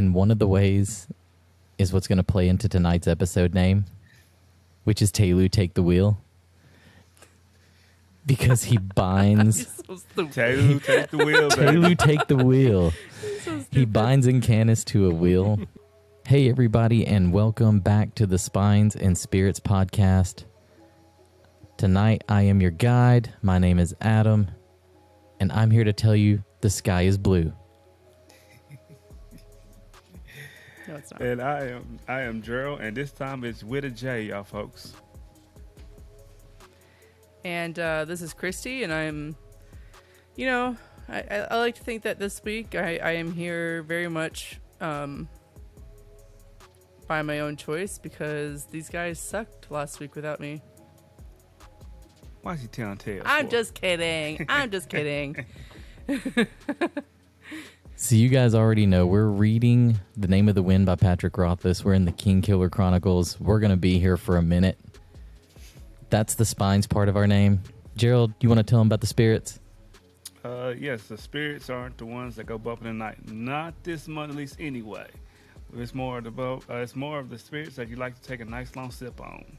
And one of the ways is what's going to play into tonight's episode name, which is Tehlu Take the Wheel. Because he binds... Tehlu Take the Wheel, baby. Tehlu Take the Wheel. He binds Incanus to a wheel. Hey, everybody, and welcome back to the Spines and Spirits podcast. Tonight, I am your guide. My name is Adam, and I'm here to tell you the sky is blue. No, it's not. And I am Gerald, and this time it's with a J, y'all folks. And this is Christy, and I'm, I like to think that this week I am here very much by my own choice because these guys sucked last week without me. Why is he telling tales? I'm just kidding. I'm just kidding. So you guys already know we're reading The Name of the Wind by Patrick Rothfuss. We're in the Kingkiller Chronicles. We're going to be here for a minute. That's the Spines part of our name. Gerald, you want to tell them about the spirits? Yes, the spirits aren't the ones that go bumping at night. Not this month, at least anyway. It's more of the spirits that you like to take a nice long sip on.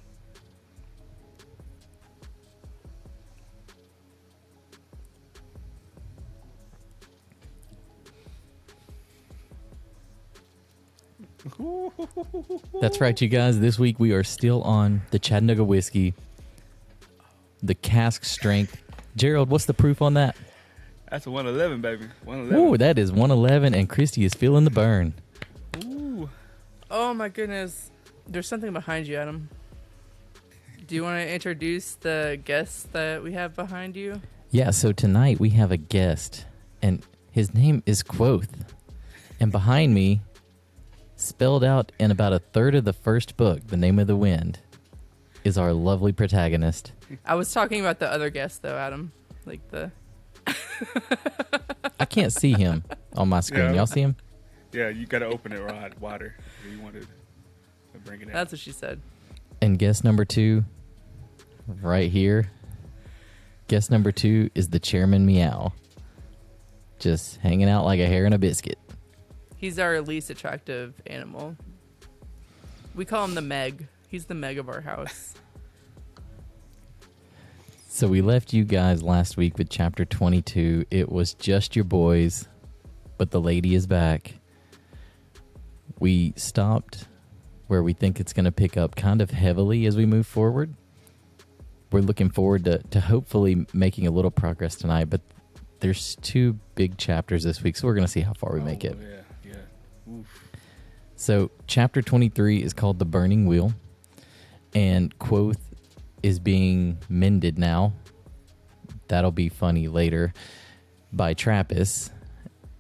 That's right, you guys. This week we are still on the Chattanooga Whiskey, the cask strength. Gerald, what's the proof on that? That's a 111, baby. 111. Ooh, that is 111, and Christy is feeling the burn. Ooh. Oh my goodness. There's something behind you, Adam. Do you want to introduce the guest that we have behind you? Yeah, so tonight we have a guest, and his name is Quoth. And behind me, spelled out in about a third of the first book, The Name of the Wind, is our lovely protagonist. I was talking about the other guest, though, Adam. Like the... I can't see him on my screen. Yeah. Y'all see him? Yeah, you got to open it wider. You wanted to bring it out. That's what she said. And guest number 2, right here. Guest number 2 is the Chairman Meow. Just hanging out like a hair in a biscuit. He's our least attractive animal. We call him the Meg. He's the Meg of our house. So we left you guys last week with chapter 22. It was just your boys, but the lady is back. We stopped where we think it's going to pick up kind of heavily as we move forward. We're looking forward to hopefully making a little progress tonight, but there's 2 big chapters this week, so we're going to see how far we make it. Yeah. Oof. So chapter 23 is called The Burning Wheel, and Quoth is being mended now. That'll be funny later by Trappist.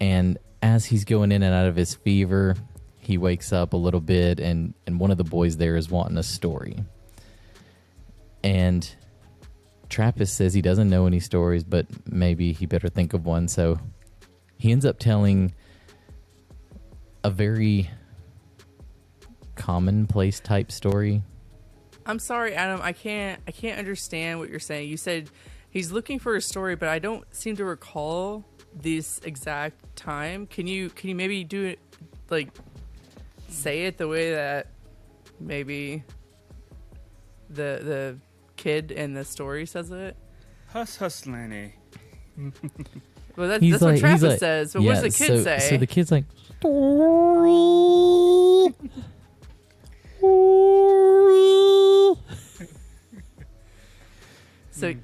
And as he's going in and out of his fever, he wakes up a little bit, and one of the boys there is wanting a story. And Trappist says he doesn't know any stories, but maybe he better think of one. So he ends up telling a very commonplace type story. I'm sorry, Adam. I can't understand what you're saying. You said he's looking for a story, but I don't seem to recall this exact time. Can you maybe do it, like, say it the way that maybe the kid in the story says it? Huss, Lanny. Well, that's what Travis says. But what does the kid say? So the kid's like,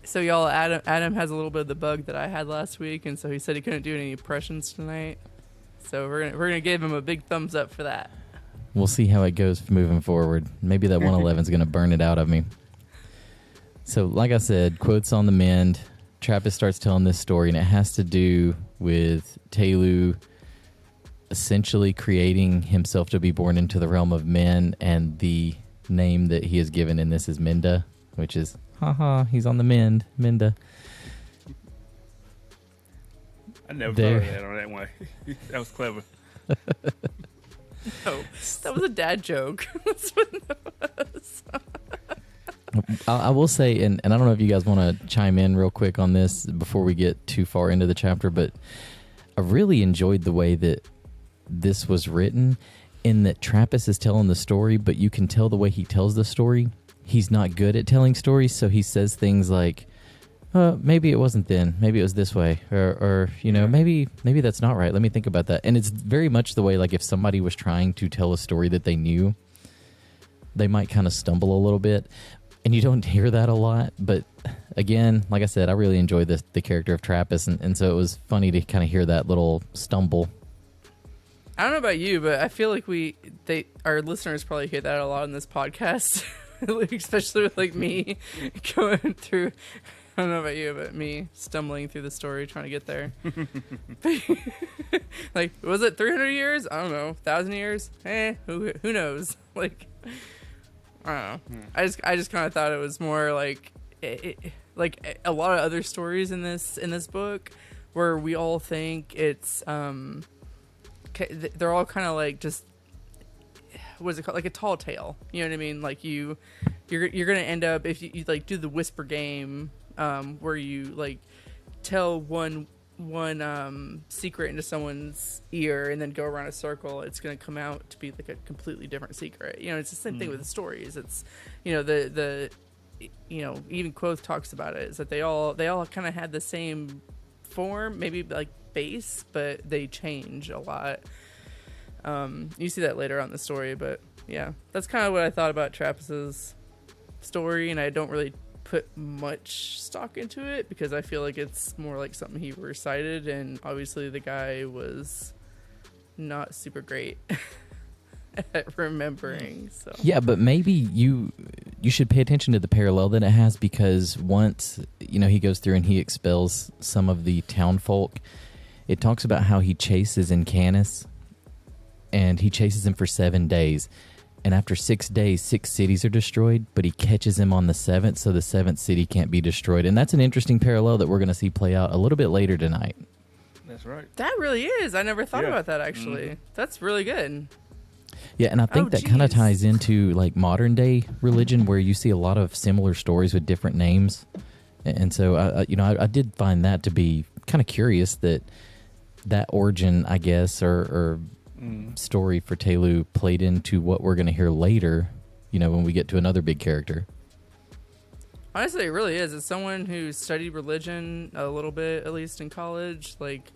So y'all, Adam has a little bit of the bug that I had last week, and so he said he couldn't do any impressions tonight. So we're gonna give him a big thumbs up for that. We'll see how it goes moving forward. Maybe that 111 is going to burn it out of me. So, like I said, quotes on the mend. Trappist starts telling this story, and it has to do with Tehlu essentially creating himself to be born into the realm of men, and the name that he is given in this is Minda, which is, he's on the mend, Minda. I never thought of that on that way. That was clever. No, that was a dad joke. That's what that was. I will say, and I don't know if you guys want to chime in real quick on this before we get too far into the chapter, but I really enjoyed the way that this was written, in that Trappist is telling the story, but you can tell the way he tells the story, he's not good at telling stories, so he says things like, maybe it wasn't then, maybe it was this way, or maybe that's not right, let me think about that. And it's very much the way, like, if somebody was trying to tell a story that they knew, they might kind of stumble a little bit, and you don't hear that a lot. But again, like I said, I really enjoyed the character of Trappist, and so it was funny to kind of hear that little stumble. I don't know about you, but I feel like our listeners probably hear that a lot in this podcast, especially with like me going through. I don't know about you, but me stumbling through the story trying to get there. Like, was it 300 years? I don't know. 1,000 years? Who knows? Like, I don't know. I just kind of thought it was more like like a lot of other stories in this book where we all think it's they're all kind of like just, what is it called, like a tall tale, you know what I mean? Like you're gonna end up, if you like do the whisper game, where you like tell one secret into someone's ear and then go around a circle, it's gonna come out to be like a completely different secret. You know, it's the same thing with the stories. It's, you know, the even Quoth talks about it, is that they all kind of had the same form, maybe like base, but they change a lot. You see that later on in the story, but yeah, that's kind of what I thought about Trappist's story, and I don't really put much stock into it because I feel like it's more like something he recited, and obviously the guy was not super great at remembering. So yeah, but maybe you should pay attention to the parallel that it has, because once he goes through and he expels some of the town folk, it talks about how he chases Incanus, and he chases him for 7 days. And after 6 days, 6 cities are destroyed, but he catches him on the 7th, so the 7th city can't be destroyed. And that's an interesting parallel that we're going to see play out a little bit later tonight. That's right. That really is. I never thought about that, actually. Mm-hmm. That's really good. Yeah, and I think that kind of ties into like modern day religion, where you see a lot of similar stories with different names. And so, I did find that to be kind of curious, that origin, I guess, or story for Tehlu played into what we're going to hear later, when we get to another big character. Honestly, it really is. As someone who studied religion a little bit, at least in college, like,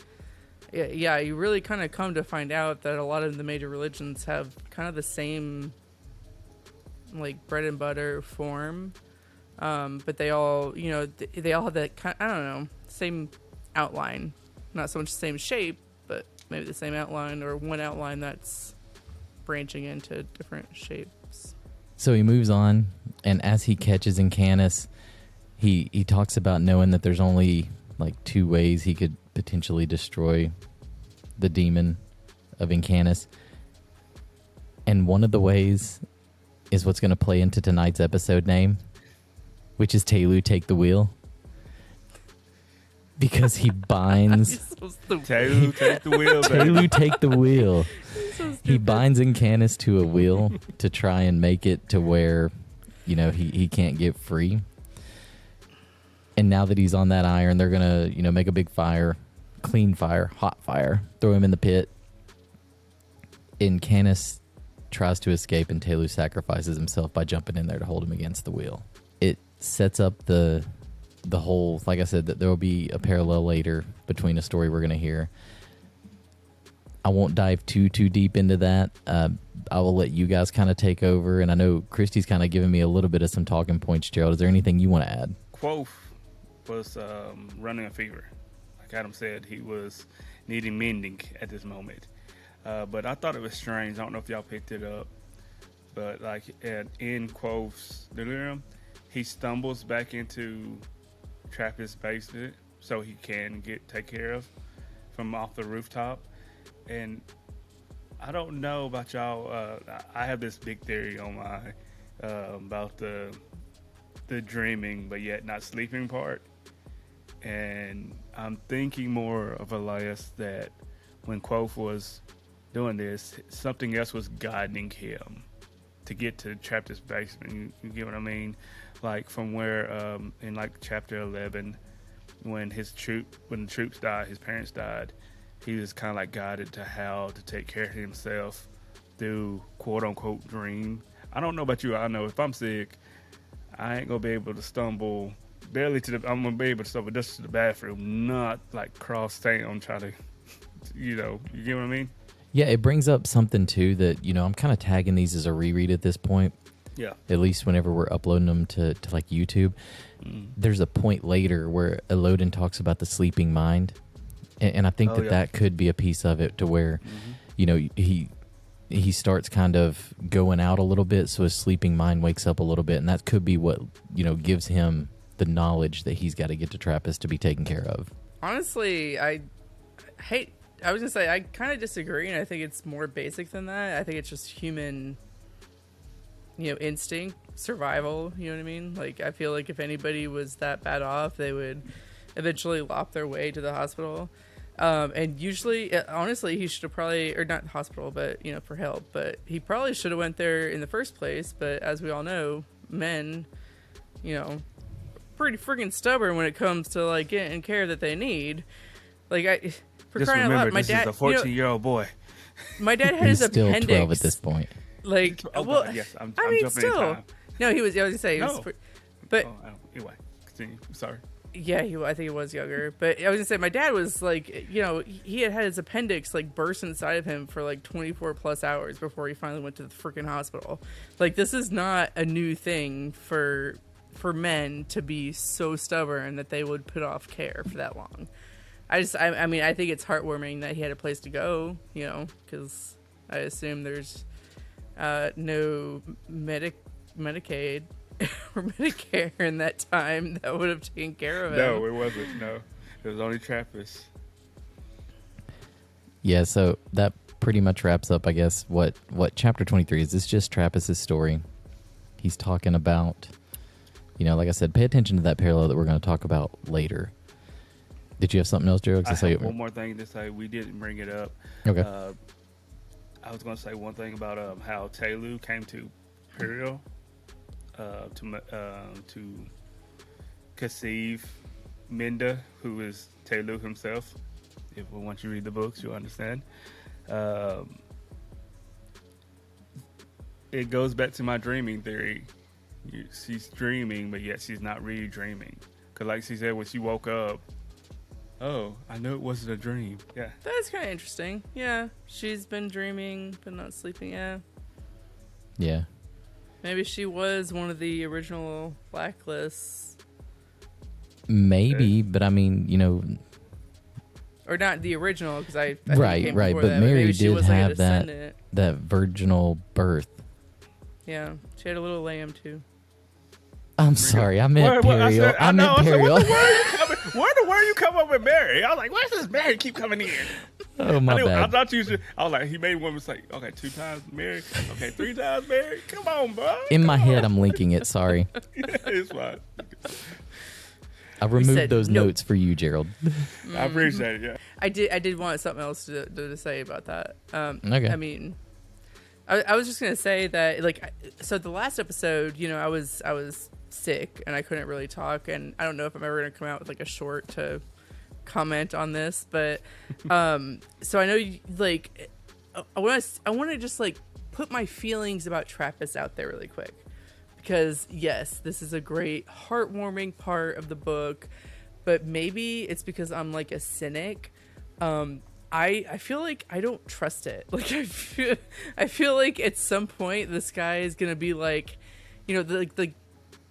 yeah, you really kind of come to find out that a lot of the major religions have kind of the same, like, bread and butter form, but they all, they all have that kind, I don't know, same outline, not so much the same shape, but maybe the same outline, or one outline that's branching into different shapes. So he moves on, and as he catches Incanus, he talks about knowing that there's only like 2 ways he could potentially destroy the demon of Incanus. And one of the ways is what's going to play into tonight's episode name, which is Tehlu Take the Wheel. Because he binds Tehlu Take the Wheel. Tehlu Take the Wheel. So he binds Incanus to a wheel to try and make it to where, he can't get free. And now that he's on that iron, they're gonna, make a big fire, clean fire, hot fire, throw him in the pit. Incanus tries to escape, and Tehlu sacrifices himself by jumping in there to hold him against the wheel. It sets up the whole, like I said, that there will be a parallel later between a story we're going to hear. I won't dive too deep into that. I will let you guys kind of take over, and I know Christy's kind of giving me a little bit of some talking points. Gerald, is there anything you want to add? Quoth was running a fever. Like Adam said, he was needing mending at this moment. But I thought it was strange. I don't know if y'all picked it up, but like in Quoth's delirium, he stumbles back into Trappist's basement so he can get taken care of from off the rooftop. And I don't know about y'all. I have this big theory on my about the dreaming but yet not sleeping part. And I'm thinking more of Elias that when Quoth was doing this, something else was guiding him to get to Trappist's basement. You get what I mean? Like from where in like chapter 11, when the troops died, his parents died, he was kind of like guided to how to take care of himself through quote unquote dream. I don't know about you. I know if I'm sick, I ain't gonna be able to stumble barely I'm gonna be able to stumble just to the bathroom, not like cross town try to, you get what I mean? Yeah, it brings up something too that, I'm kind of tagging these as a reread at this point. Yeah. At least whenever we're uploading them to like YouTube. There's a point later where Elodin talks about the sleeping mind. And I think that could be a piece of it to where, he starts kind of going out a little bit. So his sleeping mind wakes up a little bit. And that could be what, gives him the knowledge that he's got to get to Trappist to be taken care of. Honestly, I was gonna say I kind of disagree, and I think it's more basic than that. I think it's just human, instinct, survival. You know what I mean? Like, I feel like if anybody was that bad off, they would eventually lop their way to the hospital. And usually, honestly, he should have probably, or not the hospital, but for help. But he probably should have went there in the first place. But as we all know, men, pretty freaking stubborn when it comes to like getting care that they need. Like for just crying out loud, my this dad, is a 14-year-old boy. My dad had his He's still appendix. 12 at this point. Like, God, yes, I'm jumping still. in time. No, he was. I was gonna say, No. but Anyway, continue. Sorry. yeah, I think he was younger. But I was gonna say, my dad was like, he had his appendix like burst inside of him for like 24 plus hours before he finally went to the freaking hospital. Like, this is not a new thing for men to be so stubborn that they would put off care for that long. I mean, I think it's heartwarming that he had a place to go, because I assume there's no Medicaid or Medicare in that time that would have taken care of him. No, it wasn't. No, it was only Trappist. Yeah, so that pretty much wraps up, I guess, what chapter 23 is. It's just Trappist's story. He's talking about, like I said, pay attention to that parallel that we're going to talk about later. Did you have something else, Joe? I have one more thing to say. We didn't bring it up. Okay. I was going to say one thing about how Tehlu came to Imperial to conceive Minda, who is Tehlu himself. Once you read the books, you'll understand. It goes back to my dreaming theory. She's dreaming, but yet she's not really dreaming. Because like she said, when she woke up, oh, I knew it wasn't a dream. Yeah. That's kind of interesting. Yeah. She's been dreaming, but not sleeping. Yeah. Yeah. Maybe she was one of the original blacklists. Maybe, but I mean, Or not the original, because I right. But that, Mary she did was like a have that descendant. virginal birth. Yeah. She had a little lamb, too. I'm sorry, I meant Imperial. I meant said, Imperial. where the word you come up with Mary? I was like, where's this Mary keep coming in? Oh, my bad. I thought you should. I was like, he made one mistake. Okay, 2 times Mary. Okay, 3 times Mary. Come on, bro. In my head, I'm linking it. Sorry. Yeah, it's fine. I removed those notes for you, Gerald. I appreciate it. Yeah. I did want something else to say about that. Okay. I mean, I was just gonna say that, like, so the last episode, I was sick and I couldn't really talk, and I don't know if I'm ever gonna come out with like a short to comment on this, but so I know like I want to just like put my feelings about Trappist out there really quick, because yes, this is a great heartwarming part of the book, but maybe it's because I'm like a cynic. I feel like I don't trust it. Like I feel like at some point this guy is gonna be like,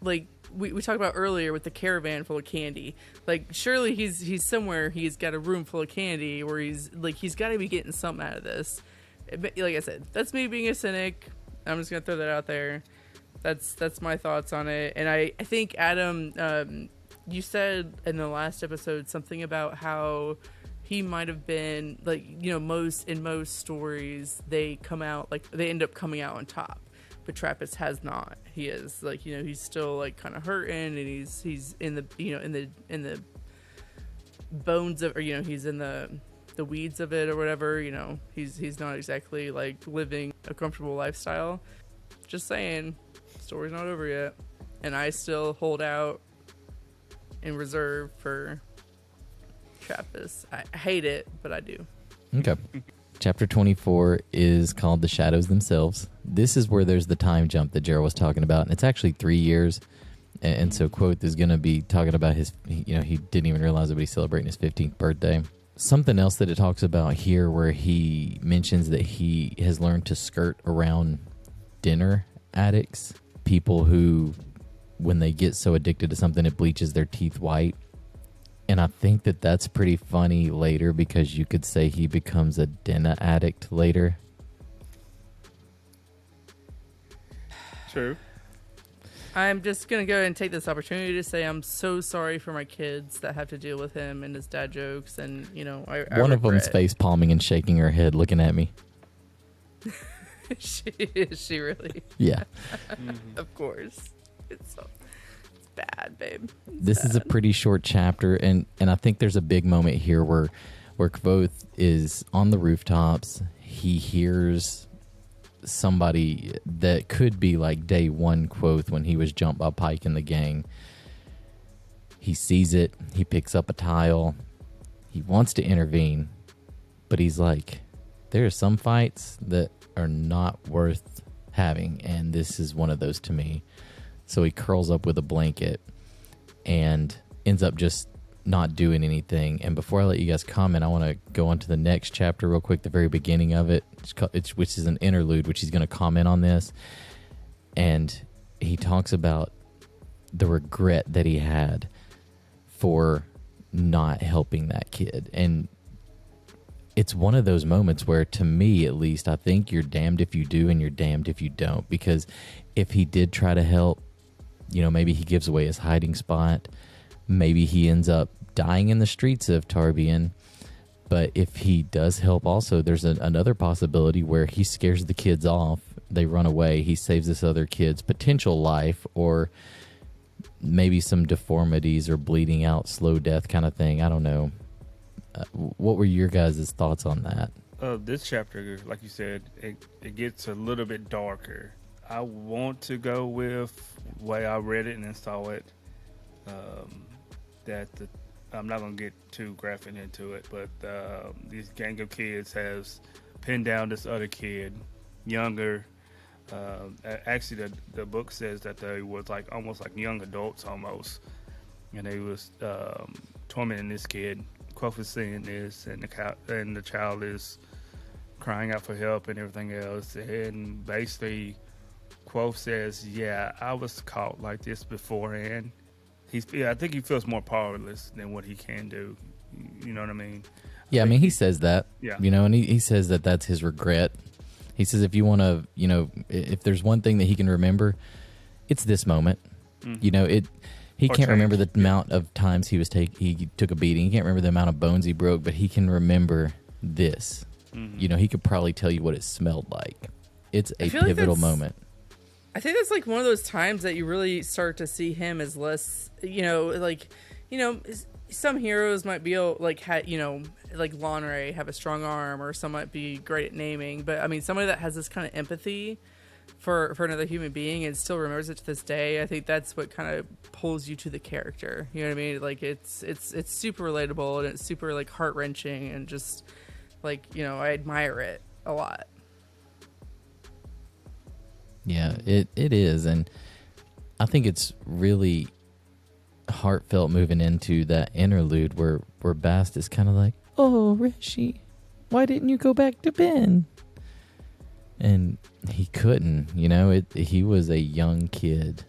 like we talked about earlier with the caravan full of candy. Like, surely he's somewhere, he's got a room full of candy where he's got to be getting something out of this. Like I said, that's me being a cynic. I'm just gonna throw that out there. That's my thoughts on it. And I think, Adam, you said in the last episode something about how he might have been like, in most stories they end up coming out on top, but Trappist has not. He is like, he's still like kind of hurting, and he's in the in the bones of, or he's in the weeds of it or whatever. He's not exactly like living a comfortable lifestyle. Just saying, story's not over yet, and I still hold out in reserve for Trappist. I hate it, but I do. Okay. Chapter 24 is called The Shadows Themselves. This is where there's the time jump that Gerald was talking about, and it's actually 3 years. And so Quoth is going to be talking about his, he didn't even realize it, but he's celebrating his 15th birthday. Something else that it talks about here where he mentions that he has learned to skirt around dinner addicts, people who, when they get so addicted to something, it bleaches their teeth white. And I think that that's pretty funny later because you could say he becomes a dinner addict later. True. I'm just going to go ahead and take this opportunity to say I'm so sorry for my kids that have to deal with him and his dad jokes. And, I One of them's regret. face palming and shaking her head looking at me. Is she really? Yeah. Of course. It's bad, babe. This is a pretty short chapter, and I think there's a big moment here where Quoth is on the rooftops. He hears somebody that could be like day one Quoth when he was jumped by Pike and the gang. He sees it. He picks up a tile. He wants to intervene, but he's like, there are some fights that are not worth having, and this is one of those to me. So he curls up with a blanket and ends up just not doing anything. And before I let you guys comment, I want to go on to the next chapter real quick, the very beginning of it, which is an interlude, which he's going to comment on this. And he talks about the regret that he had for not helping that kid. And it's one of those moments where, to me at least, I think you're damned if you do and you're damned if you don't. Because if he did try to help, maybe he gives away his hiding spot. Maybe he ends up dying in the streets of Tarbian. But if he does help also, there's another possibility where he scares the kids off. They run away. He saves this other kid's potential life, or maybe some deformities or bleeding out, slow death kind of thing. I don't know. What were your guys' thoughts on that? This chapter, like you said, it gets a little bit darker. I want to go with the way I read it and then saw it. I'm not going to get too graphic into it, but these gang of kids has pinned down this other kid, younger. Actually, the book says that they was almost like young adults almost, and they was tormenting this kid. Quoth is seeing this, and the child is crying out for help and everything else. And basically, Quoth says, "Yeah, I was caught like this beforehand." I think he feels more powerless than what he can do. You know what I mean? Yeah, I mean, he says that. Yeah. And he says that that's his regret. He says if you want to, if there's one thing that he can remember, it's this moment. Mm-hmm. He can't remember the amount of times he took a beating. He can't remember the amount of bones he broke, but he can remember this. Mm-hmm. He could probably tell you what it smelled like. It's a pivotal moment. I think that's one of those times that you really start to see him as less, some heroes might be like Lonray have a strong arm, or some might be great at naming, but I mean, somebody that has this kind of empathy for another human being and still remembers it to this day, I think that's what kind of pulls you to the character. You know what I mean? It's super relatable, and it's super heart-wrenching, and just I admire it a lot. Yeah, it is, and I think it's really heartfelt moving into that interlude where Bast is kind of like, "Oh, Rishi, why didn't you go back to Ben?" And he couldn't, he was a young kid.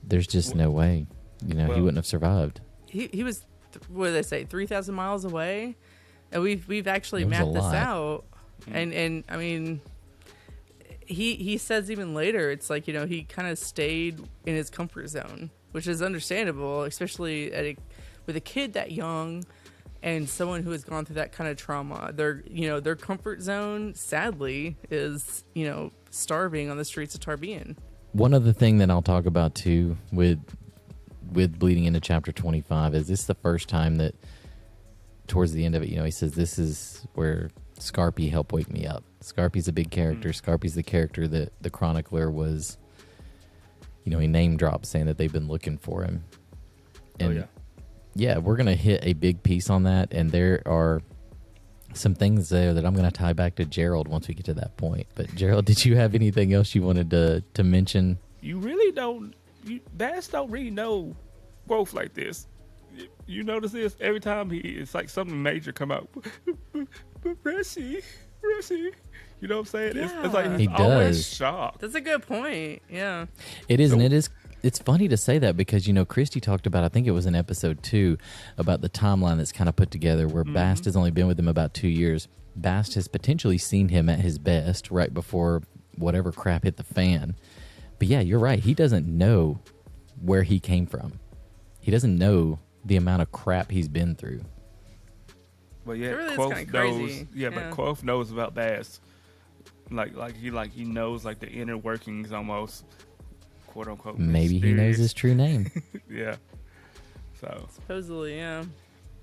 There's just no way, he wouldn't have survived. He was, what did they say, 3,000 miles away? And we've actually mapped this out. And I mean, he says even later, it's he kind of stayed in his comfort zone, which is understandable, especially with a kid that young and someone who has gone through that kind of trauma. Their comfort zone, sadly, is, starving on the streets of Tarbian. One other thing that I'll talk about too with bleeding into chapter 25 is this the first time that towards the end of it, he says, this is where Scarpy helped wake me up. Scarpy's a big character. Scarpy's the character that the chronicler was, he name dropped saying that they've been looking for him. And yeah, we're going to hit a big piece on that. And there are some things there that I'm going to tie back to Gerald once we get to that point. But Gerald, did you have anything else you wanted to mention? You really don't. Bass don't really know growth like this. You notice this every time it's like something major come out. Rushy. You know what I'm saying? Yeah. It's like He he's always does. shocked. That's a good point. Yeah. It is, and it is. It's funny to say that because, you know, Christy talked about, I think it was in episode 2, about the timeline that's kind of put together where Bast has only been with him about 2 years. Bast has potentially seen him at his best right before whatever crap hit the fan. But yeah, you're right. He doesn't know where he came from. He doesn't know the amount of crap he's been through. But yeah, It really is Quoth kinda knows. crazy. Yeah, but Yeah. Quoth knows about Bass. Like he knows like the inner workings almost, quote unquote. Maybe he knows his mysterious. true name. Yeah. So, Supposedly, yeah.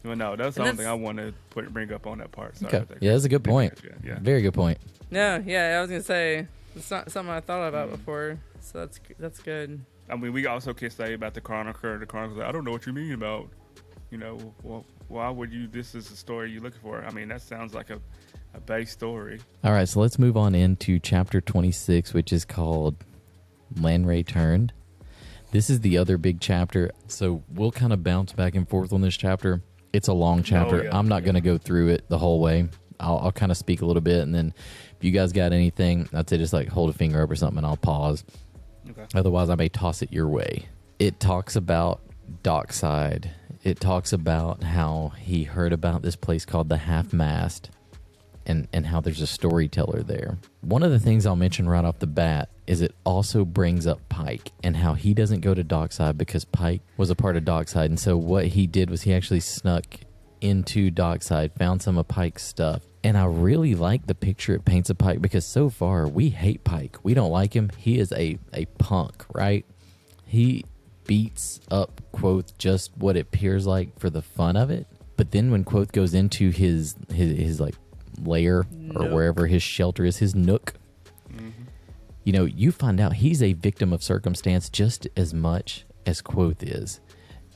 well, no, that's the And only thing I that's- want to bring up on that part. Sorry Okay. about that, Yeah, that's a good Chris. point. Yeah. Very good point. No, yeah, I was gonna say it's not something I thought about before, so that's good. I mean, we also can say about the Chronicler. The Chronicler, I don't know what you mean about, you know, well, why would you? This is the story you're looking for. I mean, that sounds like a base story. All right, so let's move on into chapter 26, which is called Lanray Turned. This is the other big chapter, so we'll kind of bounce back and forth on this chapter. It's a long chapter. yeah. I'm not going to go through it the whole way. I'll kind of speak a little bit, and then if you guys got anything, I'd say just like hold a finger up or something, and I'll pause. Okay. Otherwise, I may toss it your way. It talks about Dockside. It talks about how he heard about this place called the Half Mast, and how there's a storyteller there. One of the things I'll mention right off the bat is it also brings up Pike and how he doesn't go to Dockside because Pike was a part of Dockside. And so what he did was he actually snuck into Dockside, found some of Pike's stuff. And I really like the picture it paints of Pike because so far we hate Pike. We don't like him. He is a punk, right? He beats up Quoth just what it appears like for the fun of it. But then when Quoth goes into his like lair or Nook. wherever his shelter is, his nook, you know, you find out he's a victim of circumstance just as much as Quoth is.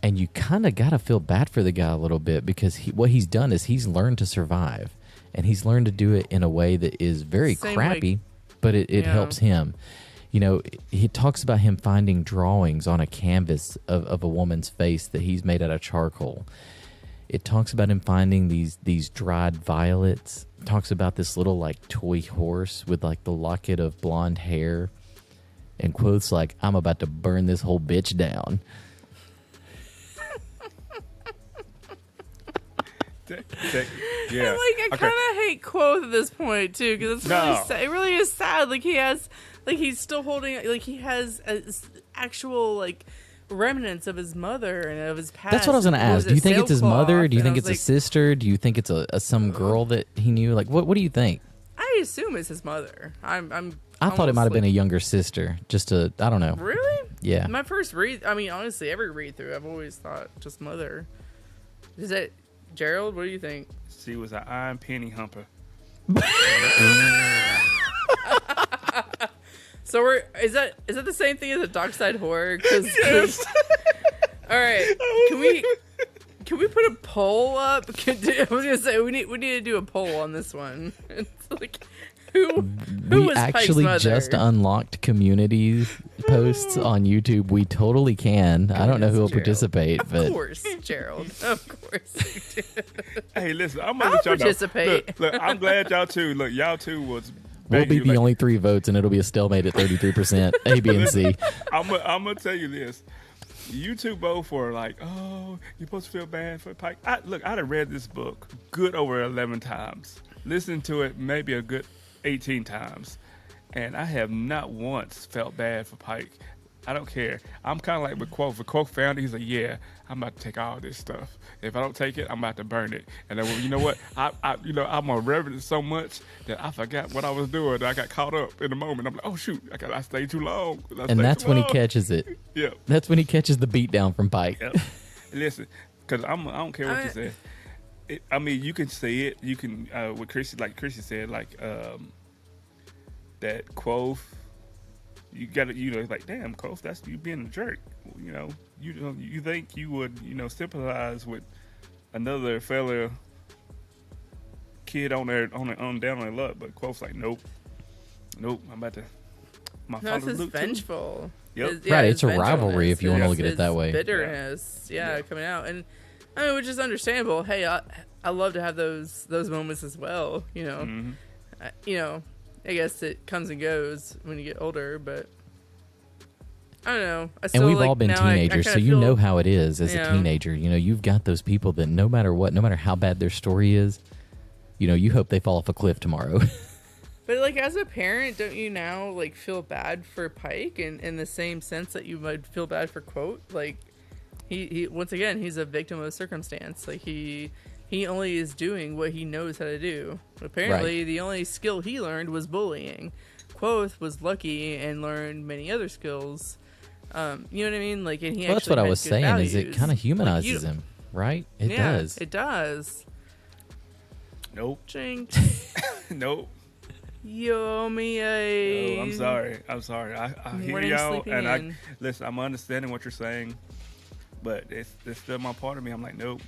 And you kind of got to feel bad for the guy a little bit because what he's done is he's learned to survive. And he's learned to do it in a way that is very Same crappy, way- but it Yeah. helps him. You know, he talks about him finding drawings on a canvas of a woman's face that he's made out of charcoal. It talks about him finding these dried violets. It talks about this little like toy horse with like the locket of blonde hair. And Quoth's like, I'm about to burn this whole bitch down. Yeah. And, like, I Okay. kind of hate Quoth at this point too, because it's really No. sad. It really is sad. Like he's still holding, like he has actual like remnants of his mother and of his past. That's what I was going to What ask. was Do you it, think it's his mother? sailcloth? Do you And I think was it's a sister? Do you think it's some girl that he knew? Like, what do you think? I assume it's his mother. I thought it might have been a younger sister. Just I don't know. Really? Yeah. My first read. I mean, honestly, every read through, I've always thought just mother. Is that Gerald? What do you think? She was an iron penny humper. So is that the same thing as a Dockside horror? 'Cause- all right. Can we put a poll up? I was gonna say we need to do a poll on this one. It's like who We was Pike's actually mother? just unlocked community posts on YouTube. We totally can. I don't know who will Gerald. participate, Of but course, Gerald. Of course you do. Hey, listen, I'm gonna I'll let y'all participate. know. Look, I'm glad y'all two. Look, y'all two was. we'll be begging the you, only 3 votes, and it'll be a stalemate at 33%. A, B, and C. I'm gonna tell you this. You two both were like, oh, you're supposed to feel bad for Pike. I'd have read this book good over 11 times. Listened to it maybe a good 18 times. And I have not once felt bad for Pike. I don't care. I'm kind of like with Quoth. When Quoth found it, he's like, yeah, I'm about to take all this stuff. If I don't take it, I'm about to burn it. And then, you know what? I'm a reverend so much that I forgot what I was doing. I got caught up in the moment. I'm like, oh, shoot, I stayed too long. And that's when he catches it. Yeah. That's when he catches the beat down from Pike. Yep. Listen, because I don't care what you say. I mean, you can say it. You can, what Chrissy, like Chrissy said, like that Quoth. You got to, like, damn, Quoth, that's you being a jerk. You think you would, sympathize with another fella kid on there on down on their luck. But Quoth's like, nope, I'm about to. My No, it's father's his Luke too. vengeful. Yep. Right, his it's a rivalry if you want to vengefulness, look at it that his way. Bitterness, yeah, coming out, and I mean, which is understandable. Hey, I love to have those moments as well. You know, I guess it comes and goes when you get older, but I don't know. And we've all been now I teenagers, so kinda you feel- know how it is as a Yeah. teenager. You know, you've got those people that no matter what, no matter how bad their story is, you know, you hope they fall off a cliff tomorrow. But like as a parent, don't you now like feel bad for Pike in the same sense that you might feel bad for Quote? Like he once again, he's a victim of circumstance. Like he only is doing what he knows how to do. Apparently, the only skill he learned was bullying. Quoth was lucky and learned many other skills. You know what I mean? Like, and he Well, that's actually what I had was good saying. Is it values. kind of Like, humanizes him, right? It does. It does. Nope. Jinx. Nope. Yomi. Oh, I'm sorry. I hear Morning y'all, sleeping and in. listen. I'm understanding what you're saying, but it's still my part of me. I'm like, nope.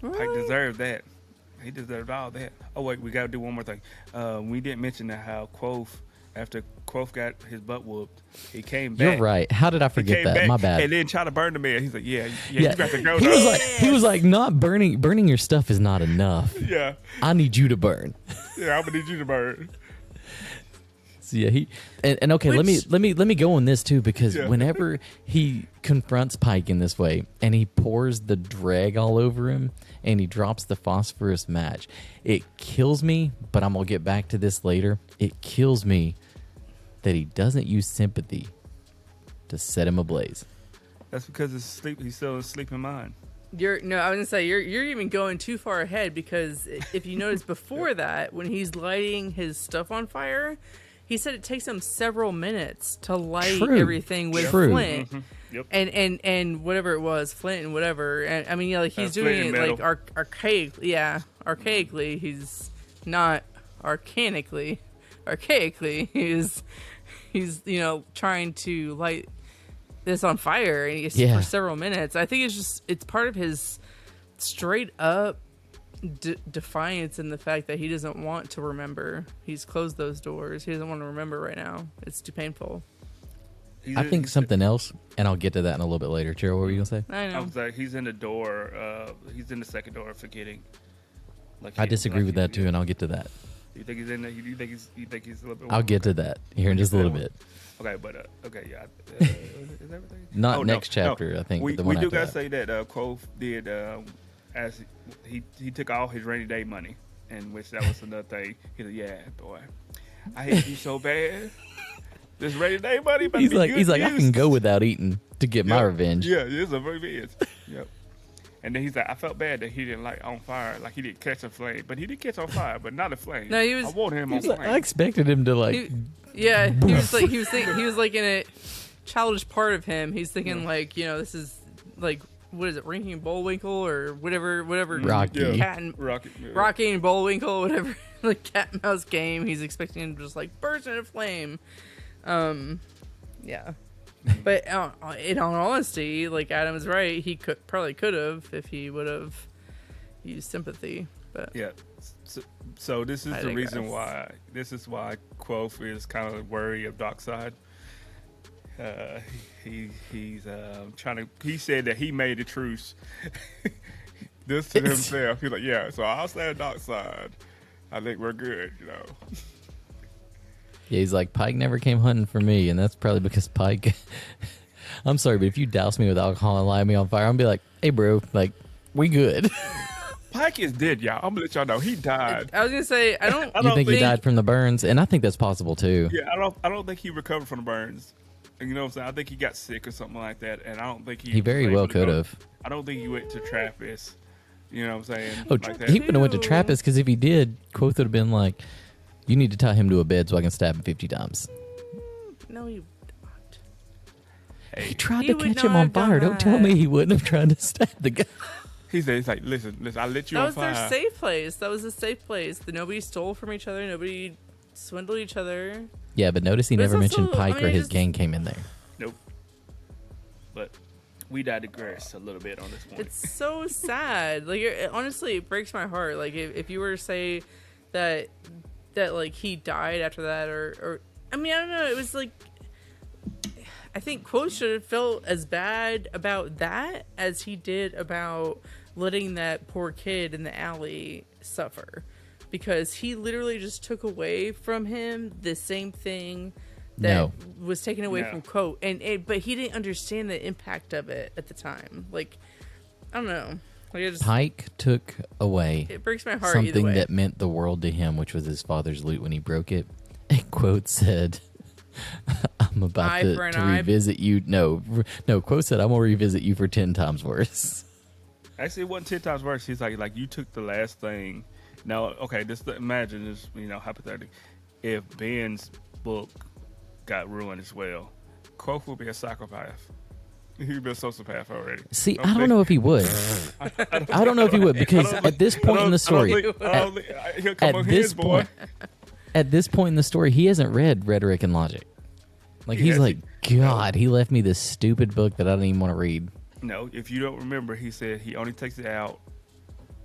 Pike Really? deserved that. He deserved all that. Oh wait, we gotta do one more thing. We didn't mention that how Quoth, after Quoth got his butt whooped, he came back. You're right. How did I He forget came that? back My bad. And then tried to burn the man. He's like, yeah, you got to go. He dog. was like, not burning your stuff is not enough. yeah, I need you to burn. I'm gonna need you to burn. So yeah, and okay, let me go on this too, because Yeah. whenever he confronts Pike in this way and he pours the drag all over him and he drops the phosphorus match, it kills me, but I'm gonna get back to this later. It kills me that he doesn't use sympathy to set him ablaze. That's because he's still in sleeping mind. I was gonna say you're even going too far ahead, because if you notice before that, when he's lighting his stuff on fire, he said it takes him several minutes to light True. everything with True. flint. Yep. And whatever it was, flint and whatever. And I mean, yeah, like he's doing flint it and like metal. archaically. He's not archaically. He's trying to light this on fire, and for several minutes. I think it's part of his straight up defiance in the fact that he doesn't want to remember. He's closed those doors. He doesn't want to remember right now. It's too painful. I think something else, and I'll get to that in a little bit later. Cheryl, what were you gonna say? I I know. was like, he's in the door. He's in the second door, forgetting. Like I disagree with that too, and I'll get to that. You think he's in there? You think he's a little bit? I'll get to that here in just a little bit. Okay, but okay, yeah. Is everything? Not next chapter, I think. We but the one do after gotta that. say that Quoth did as he took all his rainy day money, and which that was another thing. He's like, yeah, boy, I hate you so bad. This rainy day money, but He's like, I can go without eating to get my revenge. Yeah, it's a revenge. Yep. And then he's like, I felt bad that he didn't light on fire, like he didn't catch a flame, but he did catch on fire, but not a flame. No, he was- I wanted him He on was like, flame. I expected him to like. He was like in a childish part of him. He's thinking like, this is like, what is it, Rinky and Bullwinkle or whatever Rocky. Yeah. cat and Rocky and Bullwinkle, whatever, like cat and mouse game. He's expecting him to just like burst into flame. Yeah. But in all honesty, like Adam is right, he probably could have if he would have used sympathy. But Yeah. So this is I the reason digress. why. This is why Quoth is kind of wary of Darkseid. He's trying to. He said that he made a truce. This to himself. He's like, yeah. So I'll stand Darkseid. I think we're good. Yeah, he's like, Pike never came hunting for me, and that's probably because Pike. I'm sorry, but if you douse me with alcohol and light me on fire, I'm gonna be like, hey, bro, like, we good. Pike is dead, y'all. I'm gonna let y'all know he died. I was gonna say I don't. You think he died from the burns? And I think that's possible too. Yeah, I don't think he recovered from the burns. And you know what I'm saying? I think he got sick or something like that, and I don't think he. He very was well able to could go- have. I don't think he went to Trappist. You know what I'm saying? Oh, Like that. he wouldn't have went to Ew. Trappist, because if he did, Quoth would have been like, you need to tie him to a bed so I can stab him 50 times. No, he. He tried He to would catch him not on have done fire. Don't tell me that. he wouldn't have tried to stab the guy. He's like, listen, I lit you That on was fire. their safe place. That was a safe place. Nobody stole from each other. Nobody swindled each other. Yeah, but notice he But it's never also- mentioned Pike I mean, or it his just- gang came in there. Nope. But We digress a little bit on this one. It's so sad. Like honestly, it breaks my heart. Like if you were to say that like he died after that, or I mean I don't know. It was like I think Quoth should have felt as bad about that as he did about letting that poor kid in the alley suffer, because he literally just took away from him the same thing that was taken away from Quoth, but he didn't understand the impact of it at the time. Like I don't know. Like Pike took away it breaks my heart something that meant the world to him, which was his father's loot when he broke it. And Quoth said, I'm about to revisit you. No, Quoth said, I'm going to revisit you for 10 times worse. Actually, it wasn't 10 times worse. He's like you took the last thing. Now, okay, just imagine this, hypothetically. If Ben's book got ruined as well, Quoth would be a psychopath. He'd be a sociopath already. See, I don't know if he would. I don't know if he would, because at this point in the story, at this point in the story, he hasn't read Rhetoric and Logic. Like, he's like, God, he left me this stupid book that I don't even want to read. No, if you don't remember, he said he only takes it out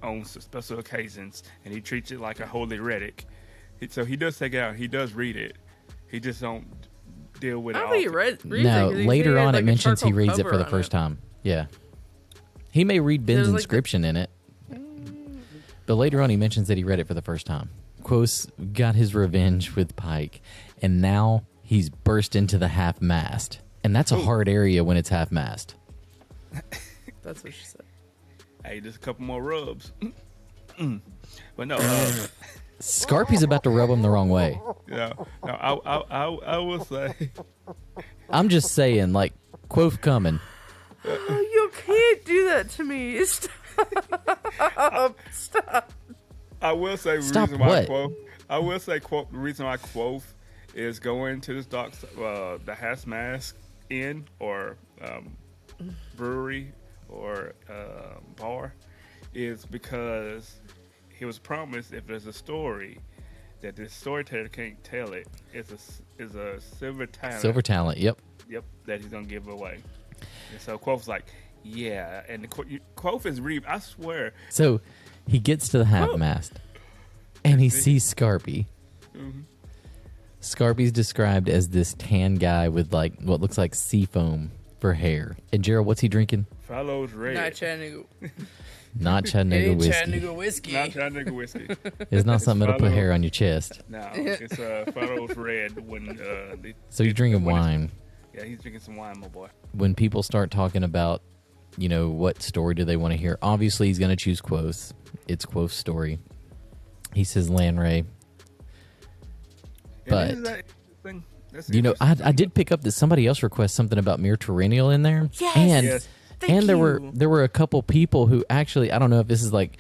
on special occasions, and he treats it like a holy relic. So he does take it out. He does read it. He just don't deal with it. I think he reads no, it. Later on it mentions he reads it for the first time. Yeah. He may read Ben's inscription in it. But later on he mentions that he read it for the first time. Quoth got his revenge with Pike, and now he's burst into the half-mast. And that's a hard area when it's half-mast. That's what she said. Hey, just a couple more rubs. But no. Scarpy's about to rub him the wrong way. Yeah. No, I will say. I'm just saying, like, Quoth coming. You can't do that to me. Stop. Stop. I will say the Stop reason why what? Quoth. I will say the reason why Quoth is going to this the Has Mask Inn or brewery or bar is because he was promised if there's a story that this storyteller can't tell it, is a silver talent. Silver talent, yep. Yep, that he's gonna give away. And so Quoth's like, yeah, and Quoth is I swear. So he gets to the half-mast, and he sees Scarpy. Mm-hmm. Scarpy's described as this tan guy with like what looks like sea foam for hair. And Gerald, what's he drinking? Fallow's Red. Not Chattanooga. Not Chattanooga Whiskey. Chattanooga Whiskey. Not Chattanooga Whiskey. It's not something that'll put hair on your chest. No, it's Fallow's Red. So he's drinking wine. Yeah, he's drinking some wine, my boy. When people start talking about, what story do they want to hear? Obviously, he's going to choose Quoth. It's Quoth's story. He says Lanray. But, I did pick up that somebody else requests something about Mere Terrennial in there. Yes! And, yes. There were a couple people who actually, I don't know if this is like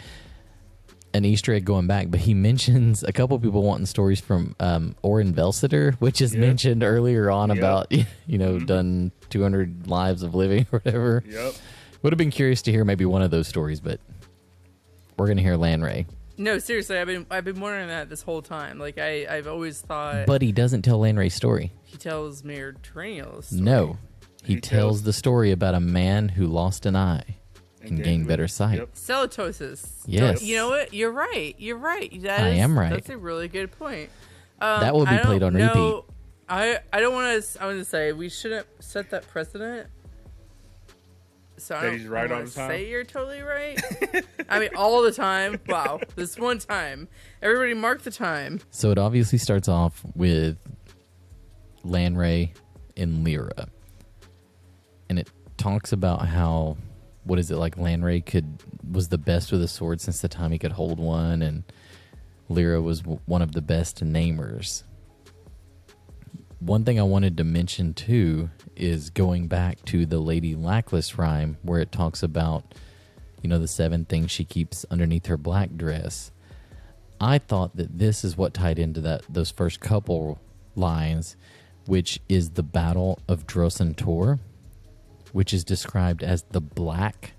an Easter egg going back, but he mentions a couple people wanting stories from Oren Velsitter, which is mentioned earlier on about, done 200 lives of living or whatever. Yep. Would have been curious to hear maybe one of those stories, but we're going to hear Lanray. No, seriously, I've been wondering that this whole time. Like I've always thought. But he doesn't tell Lanray's story. He tells Mere Terrennial's story. No. He tells the story about a man who lost an eye and gained better sight. Yep. Seletosis. Yes. You know what? You're right. I am right. That's a really good point. That will be played on repeat. I don't want to. I want to say we shouldn't set that precedent. So I don't right all want the to time? say you're totally right. I mean, all the time. Wow, this one time. Everybody mark the time. So it obviously starts off with Lanray and Lyra. And it talks about how, Lanray was the best with a sword since the time he could hold one, and Lyra was one of the best namers. One thing I wanted to mention, too, is going back to the Lady Lackless rhyme, where it talks about, the 7 things she keeps underneath her black dress. I thought that this is what tied into those first couple lines, which is the Battle of Drosentor, which is described as the Black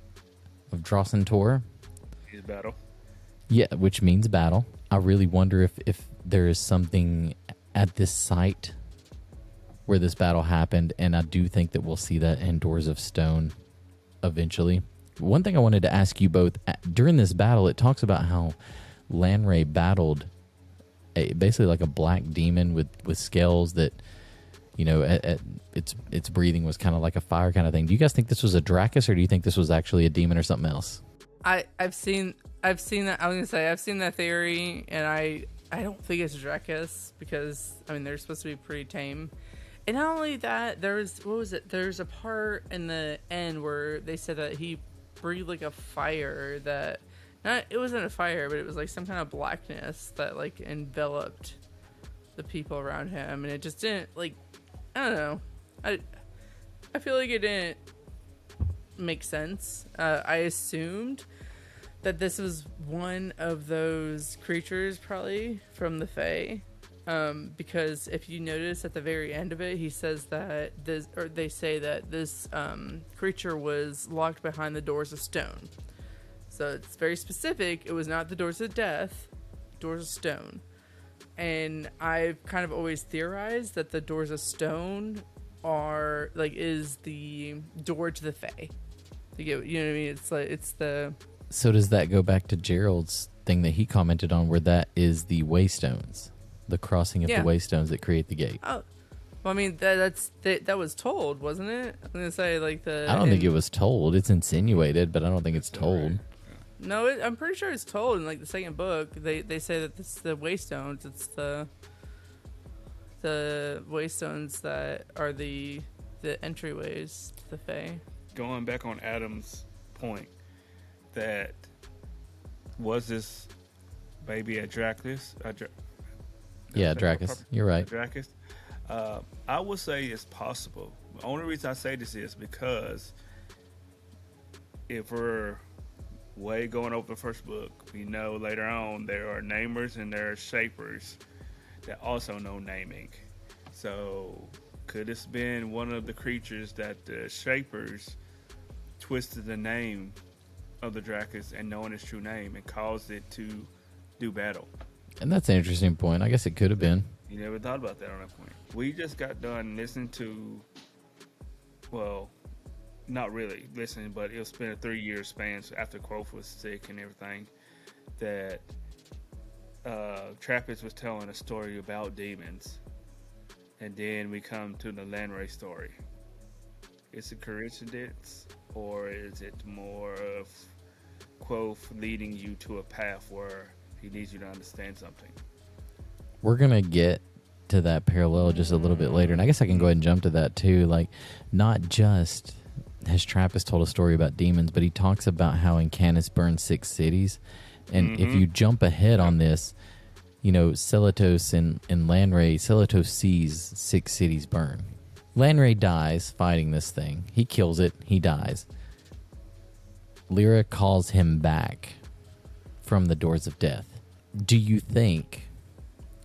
of Drosentor. His battle. Yeah, which means battle. I really wonder if there is something at this site where this battle happened, and I do think that we'll see that in Doors of Stone eventually. One thing I wanted to ask you both, during this battle, it talks about how Lanray battled basically like a black demon with scales that, you know, its breathing was kind of like a fire kind of thing. Do you guys think this was a Dracus, or do you think this was actually a demon or something else? I've seen that. I was gonna say I've seen that theory, and I don't think it's Dracus, because I mean they're supposed to be pretty tame. And not only that, there's a part in the end where they said that he breathed like a fire that, it wasn't a fire, but it was like some kind of blackness that like enveloped the people around him, and it just didn't, like, I don't know. I feel like it didn't make sense. I assumed that this was one of those creatures, probably from the Fae, because if you notice at the very end of it, he says that they say that this creature was locked behind the doors of stone. So it's very specific. It was not the doors of death, doors of stone. And I've kind of always theorized that the doors of stone is the door to the Fae. You know what I mean? It's like, it's the... So does that go back to Gerald's thing that he commented on, where that is the Waystones, the crossing of the Waystones that create the gate? Oh, well, I mean that was told, wasn't it? I'm gonna say like the. I don't think it was told. It's insinuated, but I don't think it's told. No, I'm pretty sure it's told in like the second book. They say that it's the Waystones. It's the Waystones that are the entryways to the Fae. Going back on Adam's point, that was this maybe a Dracus? Yeah, Dracus. You're right. Dracus. I would say it's possible. The only reason I say this is because if we're way going over the first book, we know later on there are namers and there are shapers that also know naming. So could this been one of the creatures that the shapers twisted the name of the Dracus and knowing its true name and caused it to do battle? And that's an interesting point. I guess it could have been. You never thought about that on that point. We just got done listening to, well, not really listening, but it's been a 3-year span after Quoth was sick and everything, that Trappist was telling a story about demons. And then we come to the Lanray story. Is it coincidence, or is it more of Quoth leading you to a path where he needs you to understand something? We're going to get to that parallel just a little bit later, and I guess I can go ahead and jump to that too. Like, not just has Trappist told a story about demons, but he talks about how Incanus burned 6 cities. And if you jump ahead on this, you know, Celatos and Lanray, Celatos sees 6 cities burn. Lanray dies fighting this thing. He kills it. He dies. Lyra calls him back from the doors of death. Do you think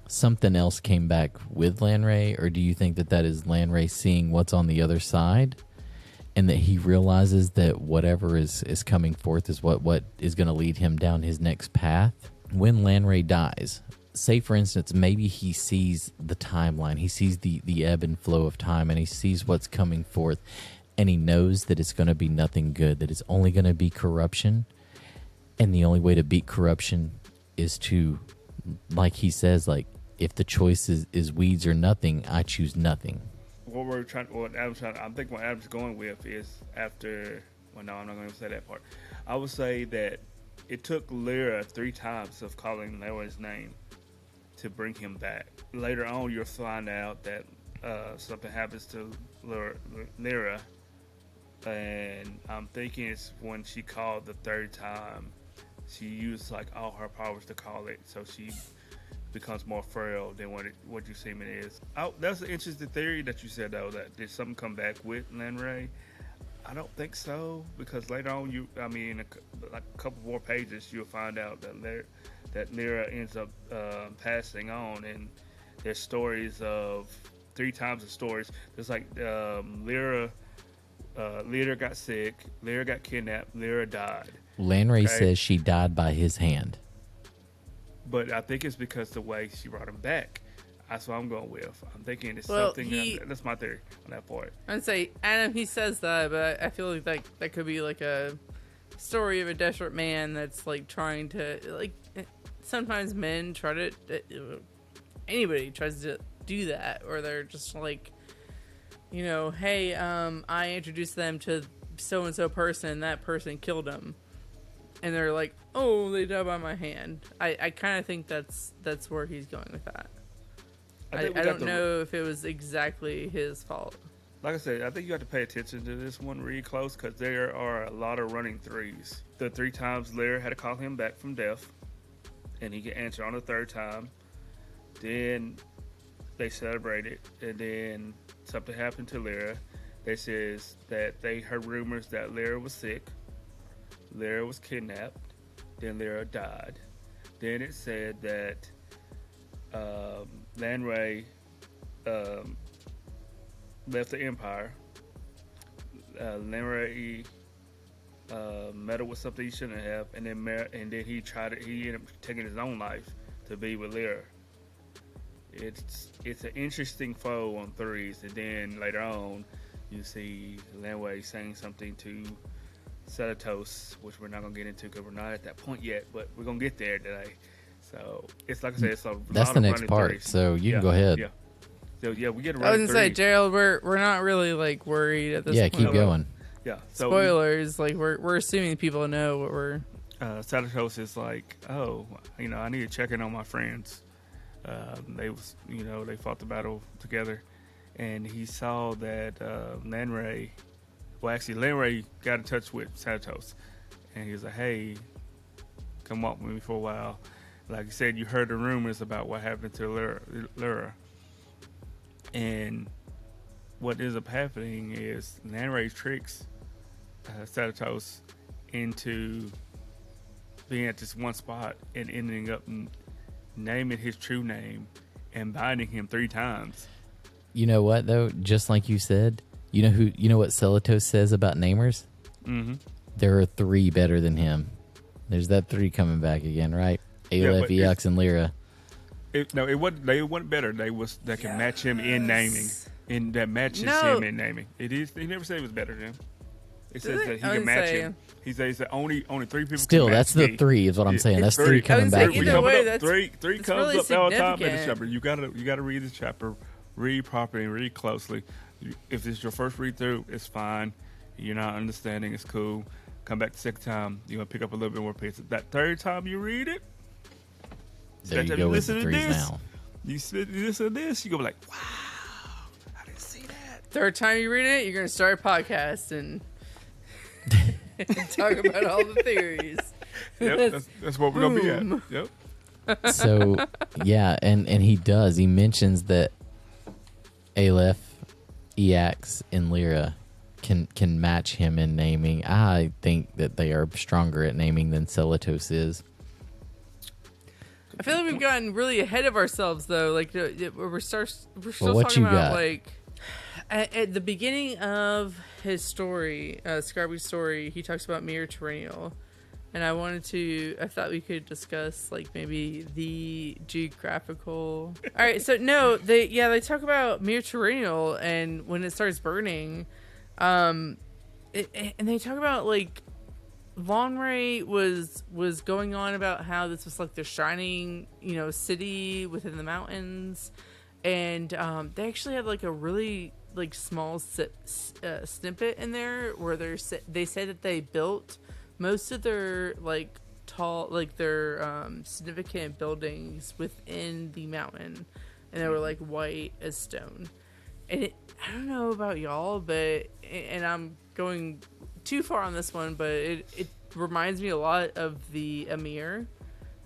something else came back with Lanray, or do you think that is Lanray seeing what's on the other side, and that he realizes that whatever is coming forth is what is going to lead him down his next path? When Lanray dies, say for instance, maybe he sees the timeline, he sees the ebb and flow of time, and he sees what's coming forth, and he knows that it's going to be nothing good, that it's only going to be corruption, and the only way to beat corruption is to, like he says, like, if the choice is weeds or nothing, I choose nothing. I think what Adam's going with is after, well, no, I'm not going to say that part. I would say that it took Lyra 3 times of calling Lyra's name to bring him back. Later on, you'll find out that something happens to Lyra, and I'm thinking it's when she called the 3rd time, she used like all her powers to call it, so she becomes more frail than what you seem it is. That's an interesting theory that you said, though, that did something come back with Lanray? I don't think so, because later on, a couple more pages, you'll find out that Lyra ends up passing on, and there's stories of 3 times the stories. There's like Lyra got sick, Lyra got kidnapped, Lyra died. Lanray says she died by his hand. But I think it's because the way she brought him back. That's what I'm going with. I'm thinking it's Well, something. That's my theory on that part. I'd say Adam. He says that, but I feel like that could be like a story of a desperate man that's like trying to like. Sometimes men try to. Anybody tries to do that, or they're just like, hey, I introduced them to so and so person. That person killed him, and they're like, oh, they died by my hand. I kind of think that's where he's going with that. I don't know if it was exactly his fault. Like I said, I think you have to pay attention to this one really close because there are a lot of running threes. The 3 times Lyra had to call him back from death, and he could answer on the 3rd time. Then they celebrated, and then something happened to Lyra. They says that they heard rumors that Lyra was sick, Lyra was kidnapped, then Lyra died. Then it said that Lanray left the Empire. Lanray meddled with something he shouldn't have, and then he ended up taking his own life to be with Lyra. It's an interesting foe on 3s, and then later on you see Lanray saying something to Celatos, which we're not gonna get into because we're not at that point yet, but we're gonna get there today. So it's like I said, it's a that's lot the of next running part. threes. So you can go ahead. Yeah. So yeah, we get. I was gonna say, threes. Gerald, we're not really like worried at this point. Keep going. Yeah. So Spoilers, like we're assuming people know what we're. Celatos is like, oh, I need to check in on my friends. They fought the battle together, and he saw that Lanray got in touch with Celatos, and he was like, hey, come walk with me for a while. Like you said, you heard the rumors about what happened to Lyra. And what ends up happening is Lanray tricks Celatos into being at this one spot and ending up naming his true name and binding him 3 times. You know what though? Just like you said, you know what Celatos says about namers? Mm-hmm. There are 3 better than him. There's that 3 coming back again, right? Aleph, Eox, and Lyra. They weren't better. They can match him in naming, and that matches him in naming. It is. He never said it was better than him. It says that he can match him. He says that only 3 people. Still, can match that's the me. 3 is what I'm saying. That's 3 I coming was back like, again. either way, Up, three that's comes really up all the time in the significant. chapter. You gotta read the chapter, read properly, and read closely. If this is your first read through, it's fine. You're not understanding, it's cool. Come back the 2nd time, you're gonna pick up a little bit more pace. That 3rd time you read it, There you go with the 3s now. You listen to this, you go like, wow, I didn't see that. 3rd time you read it, you're gonna start a podcast and talk about all the theories. Yep, that's what we're gonna be at. Yep. So yeah, and he does. He mentions that Aleph, Eox, and Lyra can match him in naming. I think that they are stronger at naming than Celatos is. I feel like we've gotten really ahead of ourselves, though. Like we're still what talking you about got? like at the beginning of his story, Scarby's story. He talks about Mirror Terrennial, and I thought we could discuss like maybe the geographical. All right, so no, they talk about Mirror Terrennial, and when it starts burning, and they talk about like. Lanray was going on about how this was like the shining, city within the mountains, and they actually had like a really like small snippet in there where they said that they built most of their like tall like their significant buildings within the mountain, and they were like white as stone. And I don't know about y'all, but and I'm going too far on this one, but it reminds me a lot of the Amir.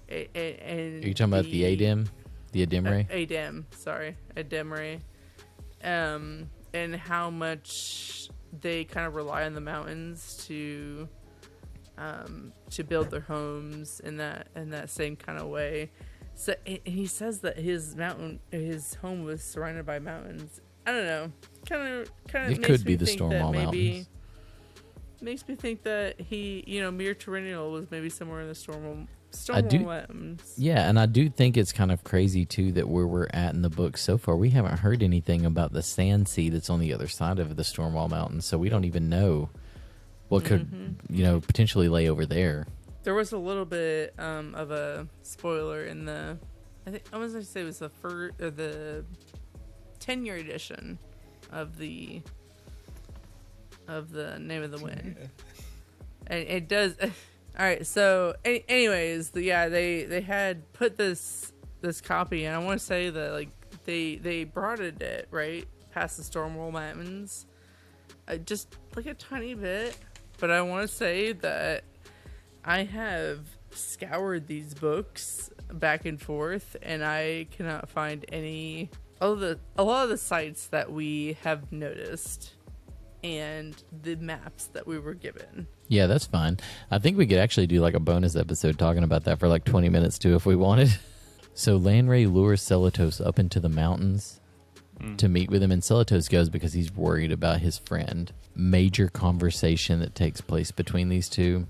And Are you talking about the Adem? The Ademre? Ademre. And how much they kind of rely on the mountains to build their homes in that same kind of way. So and he says that his home was surrounded by mountains. I don't know. Kind of. It could be the Stormwall Makes me think that he, Mirror Terrennial was maybe somewhere in the Stonewall Mountains. Yeah, and I do think it's kind of crazy too that where we're at in the book so far, we haven't heard anything about the sand sea that's on the other side of the Stonewall Mountains, so we don't even know what could potentially lay over there. There was a little bit of a spoiler in the, I was going to say it was the 10-year edition of the Name of the Wind. And it does. All right. So, anyways, they had put this copy, and I want to say that like they broadened it right past the Stonewall Mountains, just like a tiny bit. But I want to say that I have scoured these books back and forth, and I cannot find a lot of the sites that we have noticed and the maps that we were given. Yeah, that's fine. I think we could actually do like a bonus episode talking about that for like 20 minutes too if we wanted. So Lanray lures Celatos up into the mountains to meet with him, and Celatos goes because he's worried about his friend. Major conversation that takes place between these two.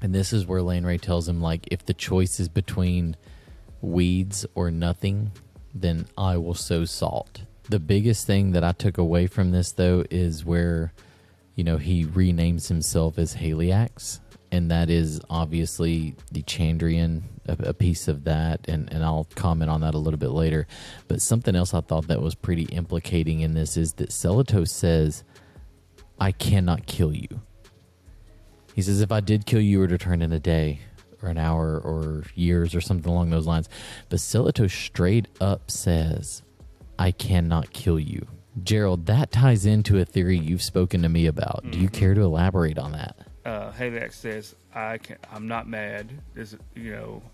And this is where Lanray tells him, like, if the choice is between weeds or nothing, then I will sow salt. The biggest thing that I took away from this, though, is where, he renames himself as Haliax, and that is obviously the Chandrian, a piece of that, and I'll comment on that a little bit later. But something else I thought that was pretty implicating in this is that Celatos says, I cannot kill you. He says, if I did kill you, you would return in a day or an hour or years or something along those lines. But Celatos straight up says, I cannot kill you. Gerald, that ties into a theory you've spoken to me about. Do you care to elaborate on that? Haliax says, I'm not mad.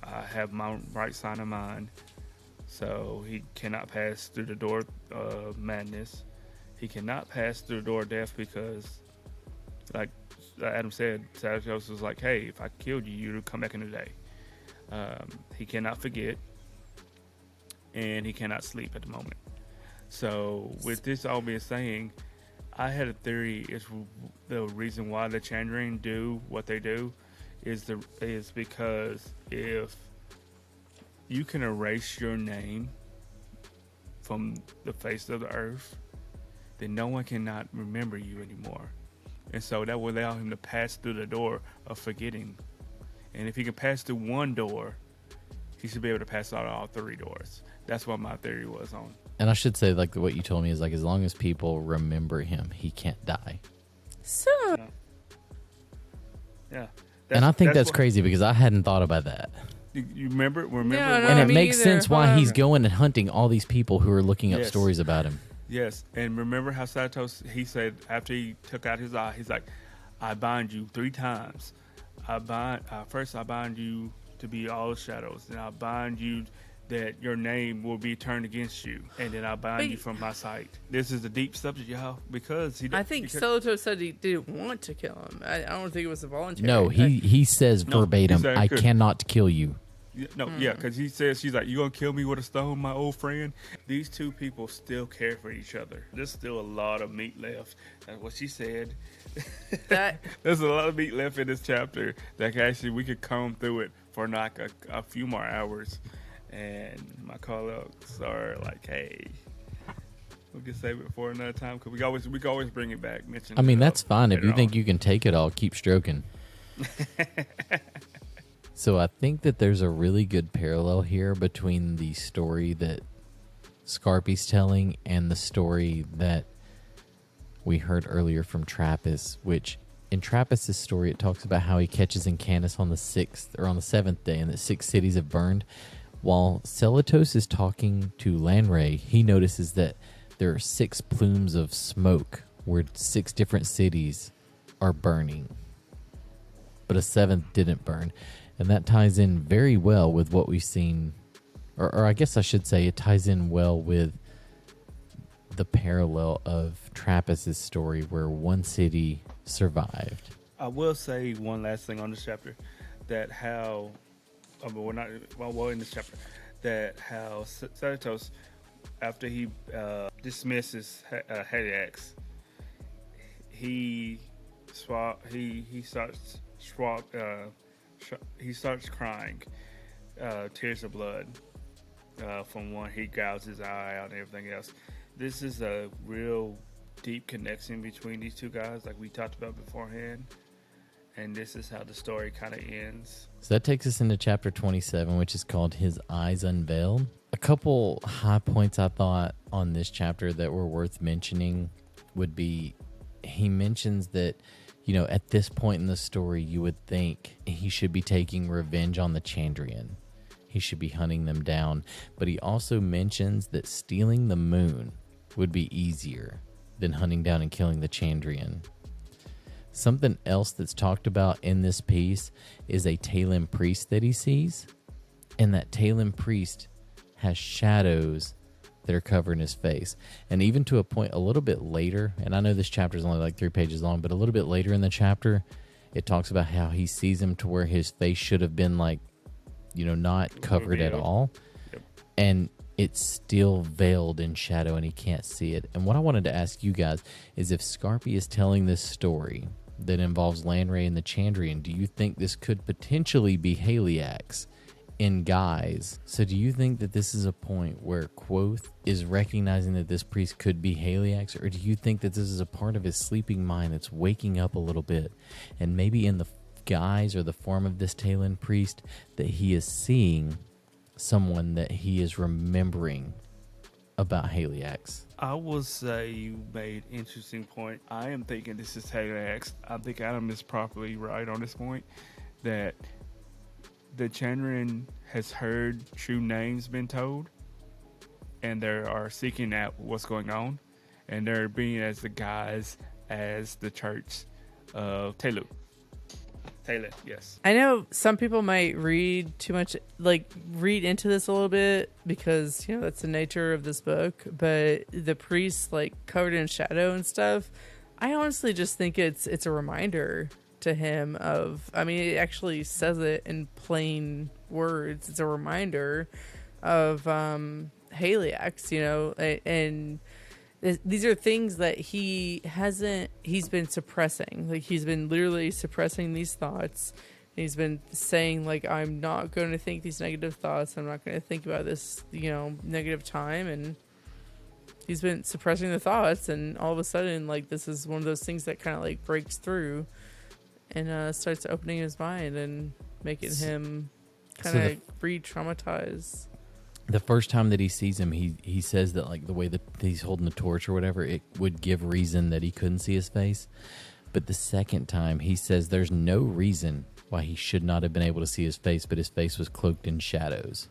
I have my right side of mind. So he cannot pass through the door of madness. He cannot pass through the door of death because, like Adam said, Celatos was like, hey, if I killed you, you'd come back in a day. He cannot forget, and he cannot sleep at the moment. So with this all being saying, I had a theory is the reason why the Chandrian do what they do is because if you can erase your name from the face of the earth, then no one cannot remember you anymore. And so that will allow him to pass through the door of forgetting. And if he can pass through one door, he should be able to pass out all three doors. That's what my theory was on. And I should say, like, what you told me is, like, as long as people remember him, he can't die. So. Yeah. And I think that's crazy because I hadn't thought about that. You remember? Yeah, and it makes either. sense why he's going and hunting all these people who are looking up stories about him. Yes, and remember how Celatos, he said after he took out his eye, he's like, I bind you 3 times. First I bind you to be all shadows, then I bind you that your name will be turned against you, and then I bind you from my sight. This is a deep subject, y'all, because I think Celatos said he didn't want to kill him. I don't think it was a voluntary. No, he says verbatim, I cannot kill you. Because he says, she's like, you gonna kill me with a stone, my old friend? These two people still care for each other. There's still a lot of meat left. That's what she said. There's a lot of meat left in this chapter that actually we could comb through it for like a few more hours. And my call-outs are like, hey, we can save it for another time because we can always bring it back. I mean, that's fine. If you think you can take it all, keep stroking. So I think that there's a really good parallel here between the story that Scarpy's telling and the story that we heard earlier from Trappist, which in Trappist's story, it talks about how he catches Incanus on the 6th or on the 7th day and that 6 cities have burned. While Celatos is talking to Lanray, he notices that there are 6 plumes of smoke where 6 different cities are burning, but a 7th didn't burn. And that ties in very well with what we've seen, or I guess I should say it ties in well with the parallel of Trappist's story where one city survived. I will say one last thing on this chapter, that how, in this chapter, that how Celatos, after he dismisses Haliax, he starts he starts crying, tears of blood, from when he gouges his eye out and everything else. This is a real deep connection between these two guys, like we talked about beforehand. And this is how the story kind of ends. So that takes us into chapter 27, which is called His Eyes Unveiled. A couple high points I thought on this chapter that were worth mentioning would be, he mentions that, you know, at this point in the story, you would think he should be taking revenge on the Chandrian. He should be hunting them down. But he also mentions that stealing the moon would be easier than hunting down and killing the Chandrian. Something else that's talked about in this piece is a Tehlu priest that he sees. And that Tehlu priest has shadows that are covering his face. And even to a point a little bit later, and I know this chapter is only like 3 pages long, but a little bit later in the chapter, it talks about how he sees him to where his face should have been like, you know, not covered at all. Yep. And it's still veiled in shadow and he can't see it. And what I wanted to ask you guys is, if Scarpy is telling this story that involves Lanray and the Chandrian, do you think this could potentially be Haliax in guise? So do you think that this is a point where Quoth is recognizing that this priest could be Haliax, or do you think that this is a part of his sleeping mind that's waking up a little bit, and maybe in the guise or the form of this Tehlu priest that he is seeing someone that he is remembering about Haliax? I will say you made an interesting point. I am thinking this is Haliax. I think Adam is properly right on this point, that the Chandrian has heard true names been told, and they are seeking out what's going on, and they're being as the guise as the church of Tehlu. Tehlu, yes. I know some people might read too much, like read into this a little bit, because, you know, that's the nature of this book, but the priest like covered in shadow and stuff, I honestly just think it's a reminder to him of, I mean, it actually says it in plain words. It's a reminder of Haliax, you know, and these are things that he's been suppressing. Like, he's been literally suppressing these thoughts. He's been saying, like, I'm not going to think these negative thoughts. I'm not going to think about this, you know, negative time. And he's been suppressing the thoughts. And all of a sudden, like, this is one of those things that kind of, like, breaks through and starts opening his mind and making him kind of re-traumatize. The first time that he sees him, he says that, like, the way that he's holding the torch or whatever, it would give reason that he couldn't see his face. But the second time, he says there's no reason why he should not have been able to see his face, but his face was cloaked in shadows.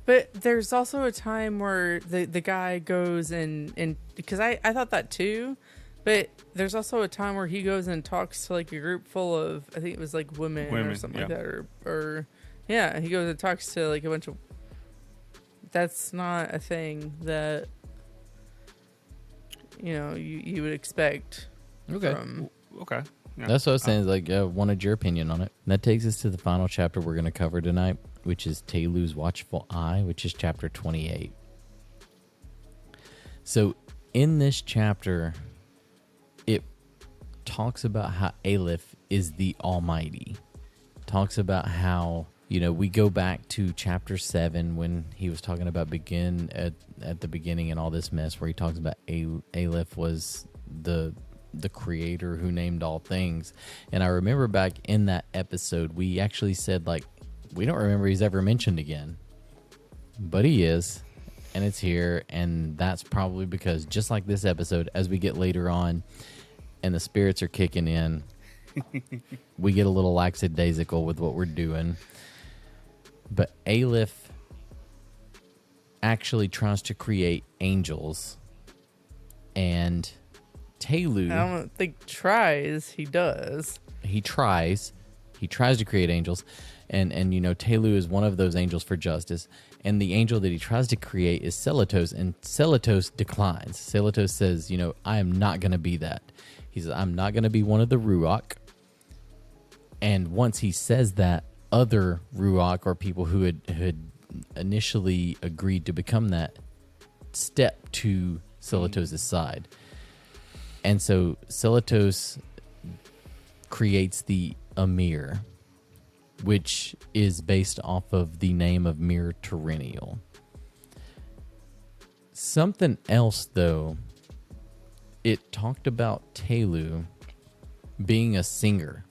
But there's also a time where the guy goes and because I thought that too, but there's also a time where he goes and talks to, like, a group full of, I think it was like women or something like that, or yeah, he goes and talks to, like, a bunch of. That's not a thing that, you know, you would expect. Okay. Okay. Yeah. That's what I was saying. Is like, wanted your opinion on it. And that takes us to the final chapter we're going to cover tonight, which is Tehlu's Watchful Eye, which is chapter 28. So in this chapter, it talks about how Aleph is the Almighty. Talks about how, you know, we go back to chapter 7 when he was talking about at the beginning and all this mess, where he talks about Aleph was the creator who named all things. And I remember back in that episode, we actually said, like, we don't remember he's ever mentioned again. But he is, and it's here, and that's probably because, just like this episode, as we get later on and the spirits are kicking in, we get a little lackadaisical with what we're doing. But Aleph actually tries to create angels, and Tehlu, I don't think tries. He does. He tries to create angels, and you know, Tehlu is one of those angels for justice. And the angel that he tries to create is Celatos, and Celatos declines. Celatos says, you know, I am not going to be that. He says, I'm not going to be one of the Ruach. And once he says that, other Ruach, or people who had initially agreed to become that, step to Celatos' side. And so Celatos creates the Amir, which is based off of the name of Mir Terrenial. Something else, though, it talked about Tehlu being a singer.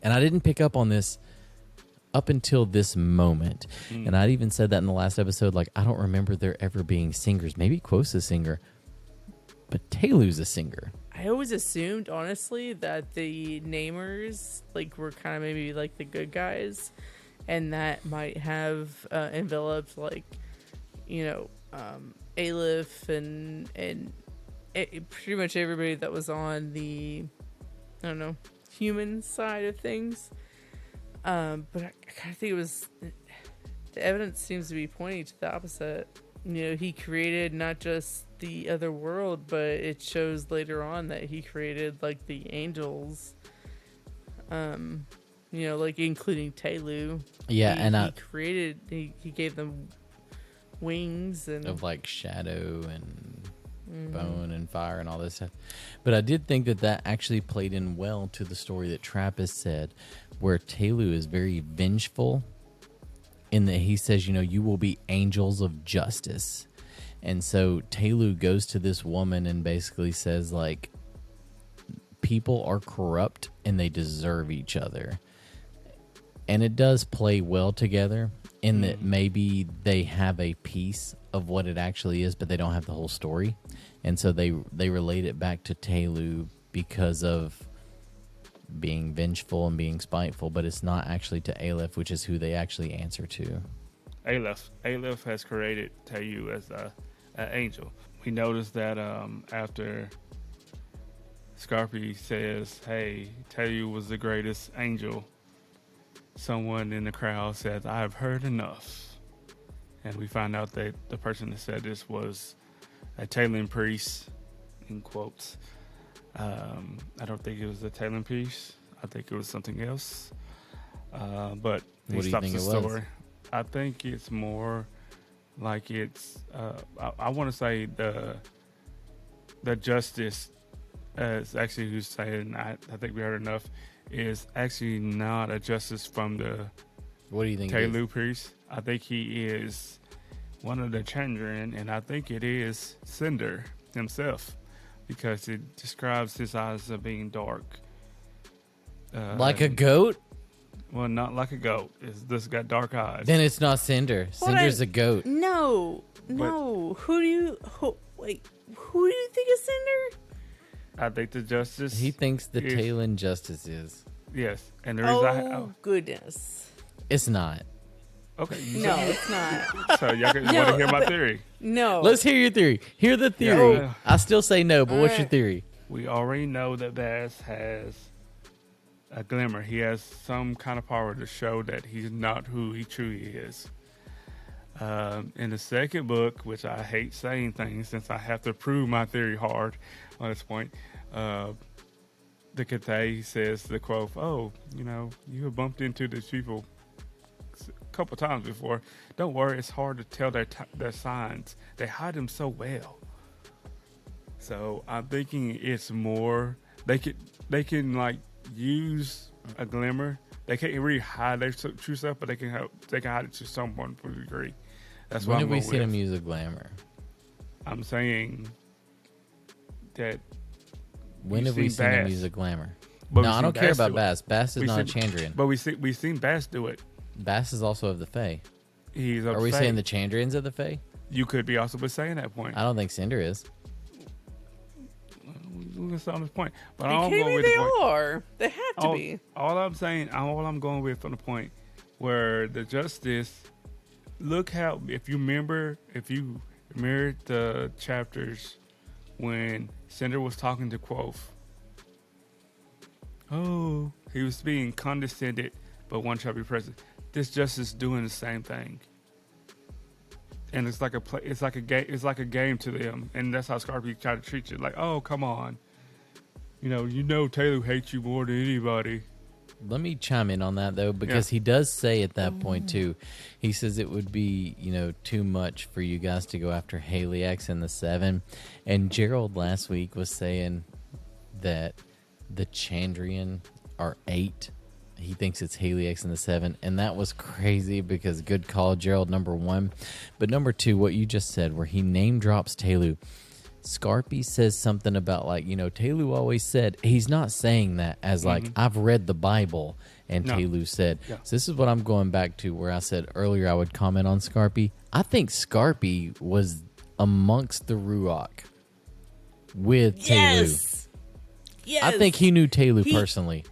And I didn't pick up on this up until this moment. And I'd even said that in the last episode, like, I don't remember there ever being singers. Maybe Quoth's a singer, but Tehlu's a singer. I always assumed, honestly, that the namers like were kind of maybe like the good guys, and that might have enveloped like, Aleph and pretty much everybody that was on the, I don't know, human side of things. But I kind of think it was, the evidence seems to be pointing to the opposite. He created not just the other world, but it shows later on that he created like the angels, like including Tehlu. Yeah, he gave them wings and of like shadow and bone and fire and all this stuff. But I did think that actually played in well to the story that Trappist said, where Tehlu is very vengeful in that he says, you will be angels of justice. And so Tehlu goes to this woman and basically says, like, people are corrupt and they deserve each other. And it does play well together in that maybe they have a piece of what it actually is, but they don't have the whole story. And so they relate it back to Tehlu because of being vengeful and being spiteful, but it's not actually to Aleph, which is who they actually answer to. Aleph has created Tehlu as an angel. We noticed that after Scarpy says, hey, Tehlu was the greatest angel, someone in the crowd says, I've heard enough. And we find out that the person that said this was a Tehlan priest, in quotes. I don't think it was a Tehlan priest. I think it was something else. But he stops the story. I think it's more like it's, I want to say the justice, is actually who's saying, I think we heard enough, is actually not a justice from the What do you think Tehlu priest. I think he is one of the Chandrian, and I think it is Cinder himself, because it describes his eyes as being dark. Like a goat? Well, not like a goat. It's just got dark eyes. Then it's not Cinder. Cinder's a goat. No. Who do you think is Cinder? I think the justice. He thinks the Tehlan justice is. Yes, and the reason goodness. It's not. Okay. No, it's not. So y'all want to hear my theory? No. Let's hear your theory. Hear the theory. Yeah. I still say no, but what's your theory? We already know that Bass has a glimmer. He has some kind of power to show that he's not who he truly is. In the second book, which I hate saying things since I have to prove my theory hard on this point, the Cathay says the quote, you have bumped into these people a couple times before. Don't worry, it's hard to tell their signs. They hide them so well. So I'm thinking it's more, they can like use a glimmer. They can't really hide their true stuff, but they can hide it to someone to a degree. That's when what have I'm we going seen with. him use a glamour? I'm saying that. When have we seen him use a glamour? But No, I don't care about Bass. Bass. Bass is not a Chandrian. But we've seen Bass do it. Bass is also of the Fae. He's of Are we Fae. saying the Chandrians of the Fae? You could be also saying that point. I don't think Cinder is. We're on this point, but They I'm can't going be, with they the point. are. They have to be. All I'm going with from the point where the justice. Look how if you mirrored the chapters when Cinder was talking to Quoth. Oh, he was being condescended, but one shall be present. This justice doing the same thing, and it's like a game to them, and that's how Scarpy tried to treat you. Like, oh, come on, Tehlu hates you more than anybody. Let me chime in on that, though, because he does say at that point, too, he says it would be, too much for you guys to go after Haliax and the Seven. And Gerald last week was saying that the Chandrian are 8 he thinks it's Helix and the Seven, and that was crazy because good call, Gerald, number one. But number two, what you just said, where he name drops Tehlu. Scarpy says something about like, Tehlu always said. He's not saying that as like, I've read the Bible and Tehlu said. Yeah. So this is what I'm going back to where I said earlier I would comment on Scarpy. I think Scarpy was amongst the Ruach with Tehlu. Yes. I think he knew Tehlu personally.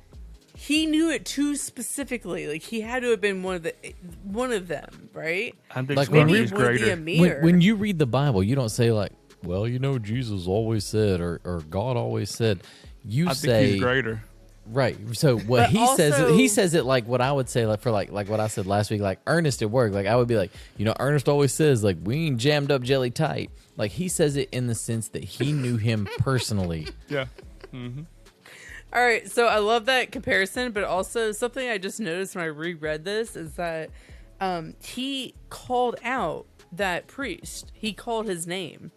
He knew it too specifically. Like he had to have been one of them, right? I think like Scarpy is greater. When you read the Bible, you don't say like, well, Jesus always said or God always said. I think he's greater. Right. So what he says it like what I would say like for like what I said last week, like Ernest at work. Like I would be like, Ernest always says like we ain't jammed up jelly tight. Like he says it in the sense that he knew him personally. Yeah. Mm-hmm. All right. So I love that comparison, but also something I just noticed when I reread this is that he called out that priest. He called his name.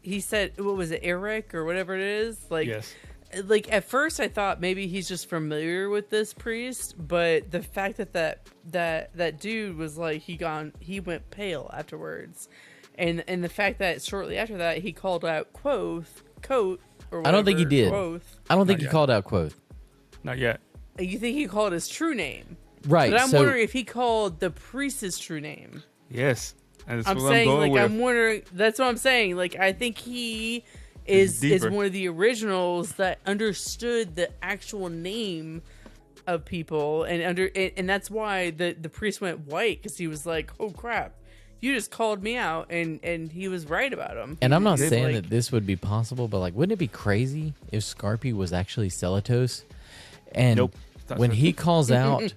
He said, what was it, Eric or whatever it is? Like, yes. Like at first I thought maybe he's just familiar with this priest, but the fact that dude was like he went pale afterwards, and the fact that shortly after that he called out Quoth or whatever, I don't think he did. Quoth. I don't think he called out Quoth. Not yet. You think he called his true name? Right. But I'm wondering if he called the priest's true name. Yes. I'm saying, like, I'm wondering. That's what I'm saying. Like, I think he is one of the originals that understood the actual name of people, and that's why the priest went white, because he was like, "Oh crap, you just called me out," and he was right about him. And I'm not saying that this would be possible, but like, wouldn't it be crazy if Scarpy was actually Celatos? And nope. When he calls out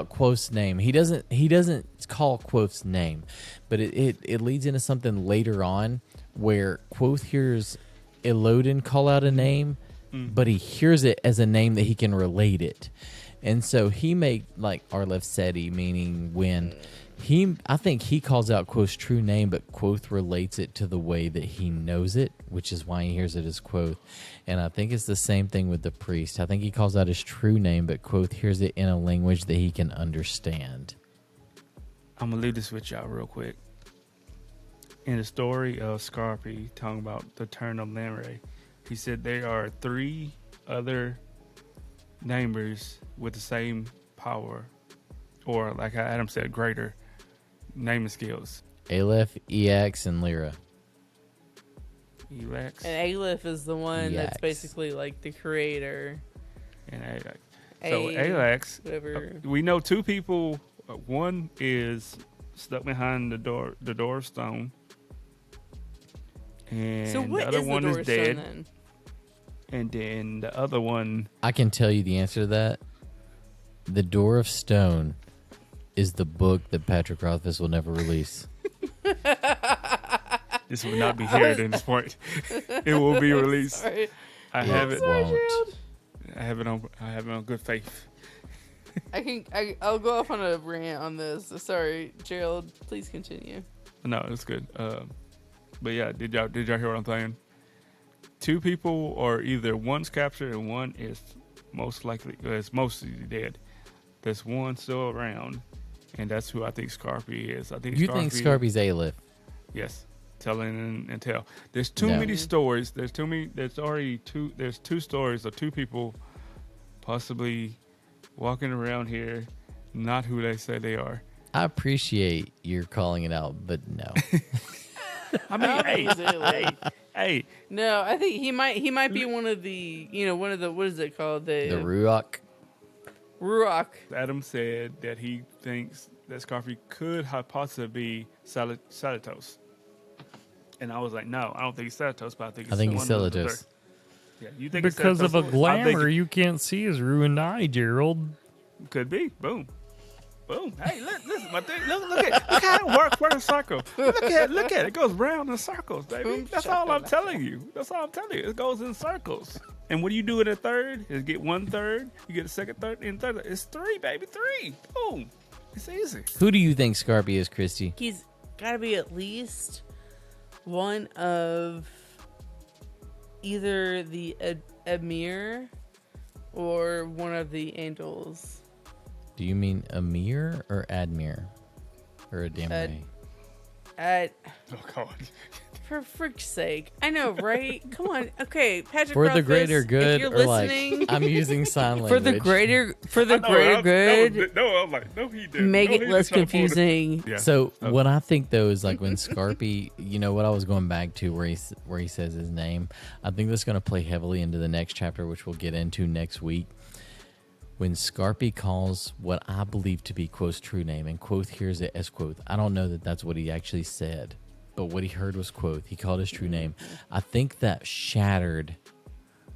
Quoth's name, he doesn't call Quoth's name, but it leads into something later on where Quoth hears Elodin call out a name, but he hears it as a name that he can relate it, and so he made like Arlef Seti, meaning wind. I think he calls out Quoth's true name, but Quoth relates it to the way that he knows it, which is why he hears it as Quoth. And I think it's the same thing with the priest. I think he calls out his true name, but Quoth hears it in a language that he can understand. I'm going to leave this with y'all real quick. In the story of Scarpy, talking about the turn of Lamray, he said there are 3 other namers with the same power, or like Adam said, greater naming skills. Aleph, EX, and Lyra. Elex. And Aleph is the one that's basically like the creator. And Alex. So Alex, we know 2 people. One is stuck behind the door of stone. And so what the other is one the door is dead. Then? And then the other one, I can tell you the answer to that. The Door of Stone is the book that Patrick Rothfuss will never release. This will not be heard at this point. It will be released. Sorry. I have it. Won't. I have it on good faith. I'll go off on a rant on this. Sorry, Gerald. Please continue. No, it's good. But yeah, did y'all hear what I'm saying? 2 people are either one's captured and one is mostly dead. There's one still around, and that's who I think Scarpy is. I think you think Scarpy's Aleph? Yes, telling and tell. There's too many stories. There's 2 stories of 2 people possibly walking around here, not who they say they are. I appreciate you're calling it out, but no. I mean, hey. No, I think he might be one of the what is it called, the Ruach. Ruach. Adam said that he thinks that Scarpy could possibly be Celatos. And I was like, no, I don't think it's Celatos, but I think it's Celatos. Yeah, you think because of a glamour you can't see his ruined eye, Gerald. Could be. Boom. Hey, listen, my thing. Look how it works in circles. Look at it. It goes round in circles, baby. Boom, That's all I'm telling you. It goes in circles. And what do you do in a third? Is get 1/3. You get a second third and third. It's 3, baby. 3. Boom. It's easy. Who do you think Scarpy is, Christy? He's got to be at least one of either the Emir or one of the angels. Do you mean Amir or Admir? Or a damn way? Oh God. For frick's sake. I know, right? Come on. Okay, Patrick For the Rothfuss, greater good, if you're or listening, like, I'm using sign language. for the greater good, No, I'm like, no, he didn't. make No, it he less just tried to pull it. confusing. Yeah. So what I think though is like when Scarpy, you know what I was going back to where he says his name. I think that's going to play heavily into the next chapter, which we'll get into next week. When Scarpy calls what I believe to be Quoth's true name, and Quoth hears it as Quoth. I don't know that that's what he actually said, but what he heard was Quoth. He called his true name. I think that shattered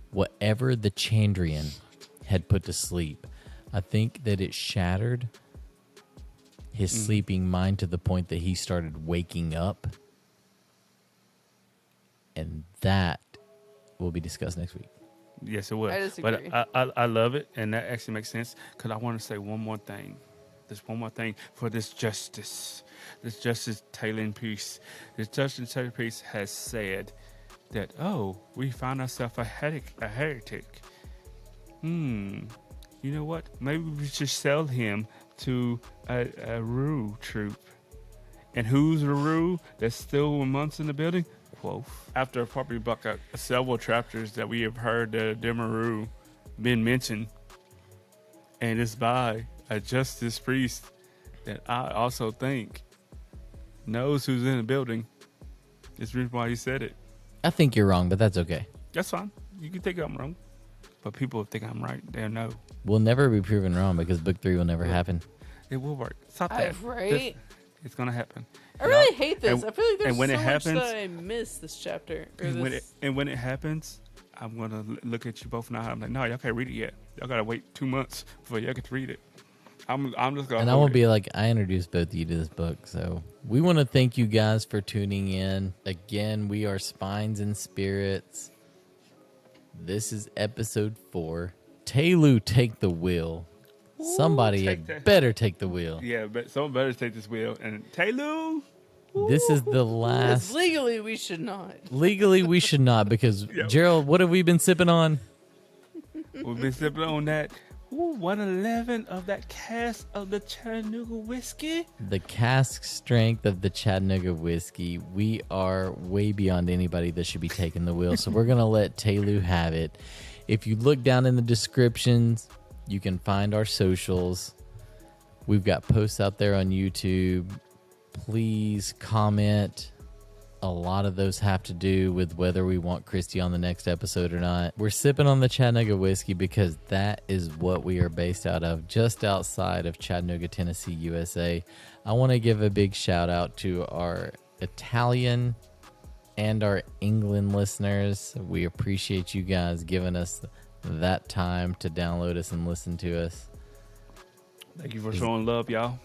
whatever the Chandrian had put to sleep. I think that it shattered his sleeping mind to the point that he started waking up. And that will be discussed next week. Yes, it would. I disagree. But I love it, and that actually makes sense because I want to say one more thing. There's one more thing for this justice tailing piece. This justice tailing piece has said that, oh, we found ourselves a heretic. You know what? Maybe we should sell him to a Rue troop. And who's the Rue that's still amongst in the building? Quoth. After probably about several chapters that we have heard the Demaru been mentioned, and it's by a justice priest that I also think knows who's in the building. It's the reason why he said it. I think you're wrong, but that's okay. That's fine. You can think I'm wrong, but people think I'm right. They'll know. We'll never be proven wrong because book 3 will never happen. It will work. Stop that. Right? It's gonna happen. I really hate this. I feel like there's and when so it much happens, that I miss this chapter. Or when it happens, I'm gonna look at you both now. I'm like, no, y'all can't read it yet. Y'all gotta wait 2 months before y'all get to read it. I'm just gonna. And I won't be like, I introduced both of you to this book. So we want to thank you guys for tuning in. Again, we are Spines and Spirits. This is episode 4. Tehlu, take the wheel. Somebody had better take the wheel. Yeah, but someone better take this wheel. And Tehlu. This is the last. legally, we should not. Legally, we should not because, Gerald, what have we been sipping on? We've been sipping on that 111 of that cask of the Chattanooga Whiskey. The cask strength of the Chattanooga Whiskey. We are way beyond anybody that should be taking the wheel. So we're going to let Tehlu have it. If you look down in the descriptions, you can find our socials. We've got posts out there on YouTube. Please comment. A lot of those have to do with whether we want Christy on the next episode or not. We're sipping on the Chattanooga Whiskey because that is what we are based out of, just outside of Chattanooga, Tennessee, USA. I want to give a big shout out to our Italian and our England listeners. We appreciate you guys giving us that time to download us and listen to us. Thank you for showing love, y'all.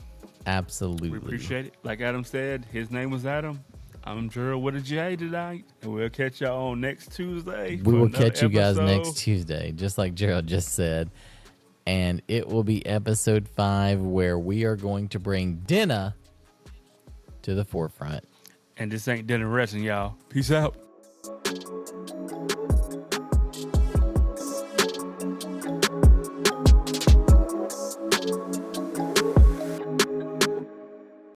Absolutely. We appreciate it. Like Adam said, his name was Adam. I'm Gerald with a J tonight, and we'll catch y'all on next Tuesday. We will catch you guys next Tuesday, just like Gerald just said. And it will be episode 5 where we are going to bring dinner to the forefront. And this ain't dinner wrestling, y'all. Peace out.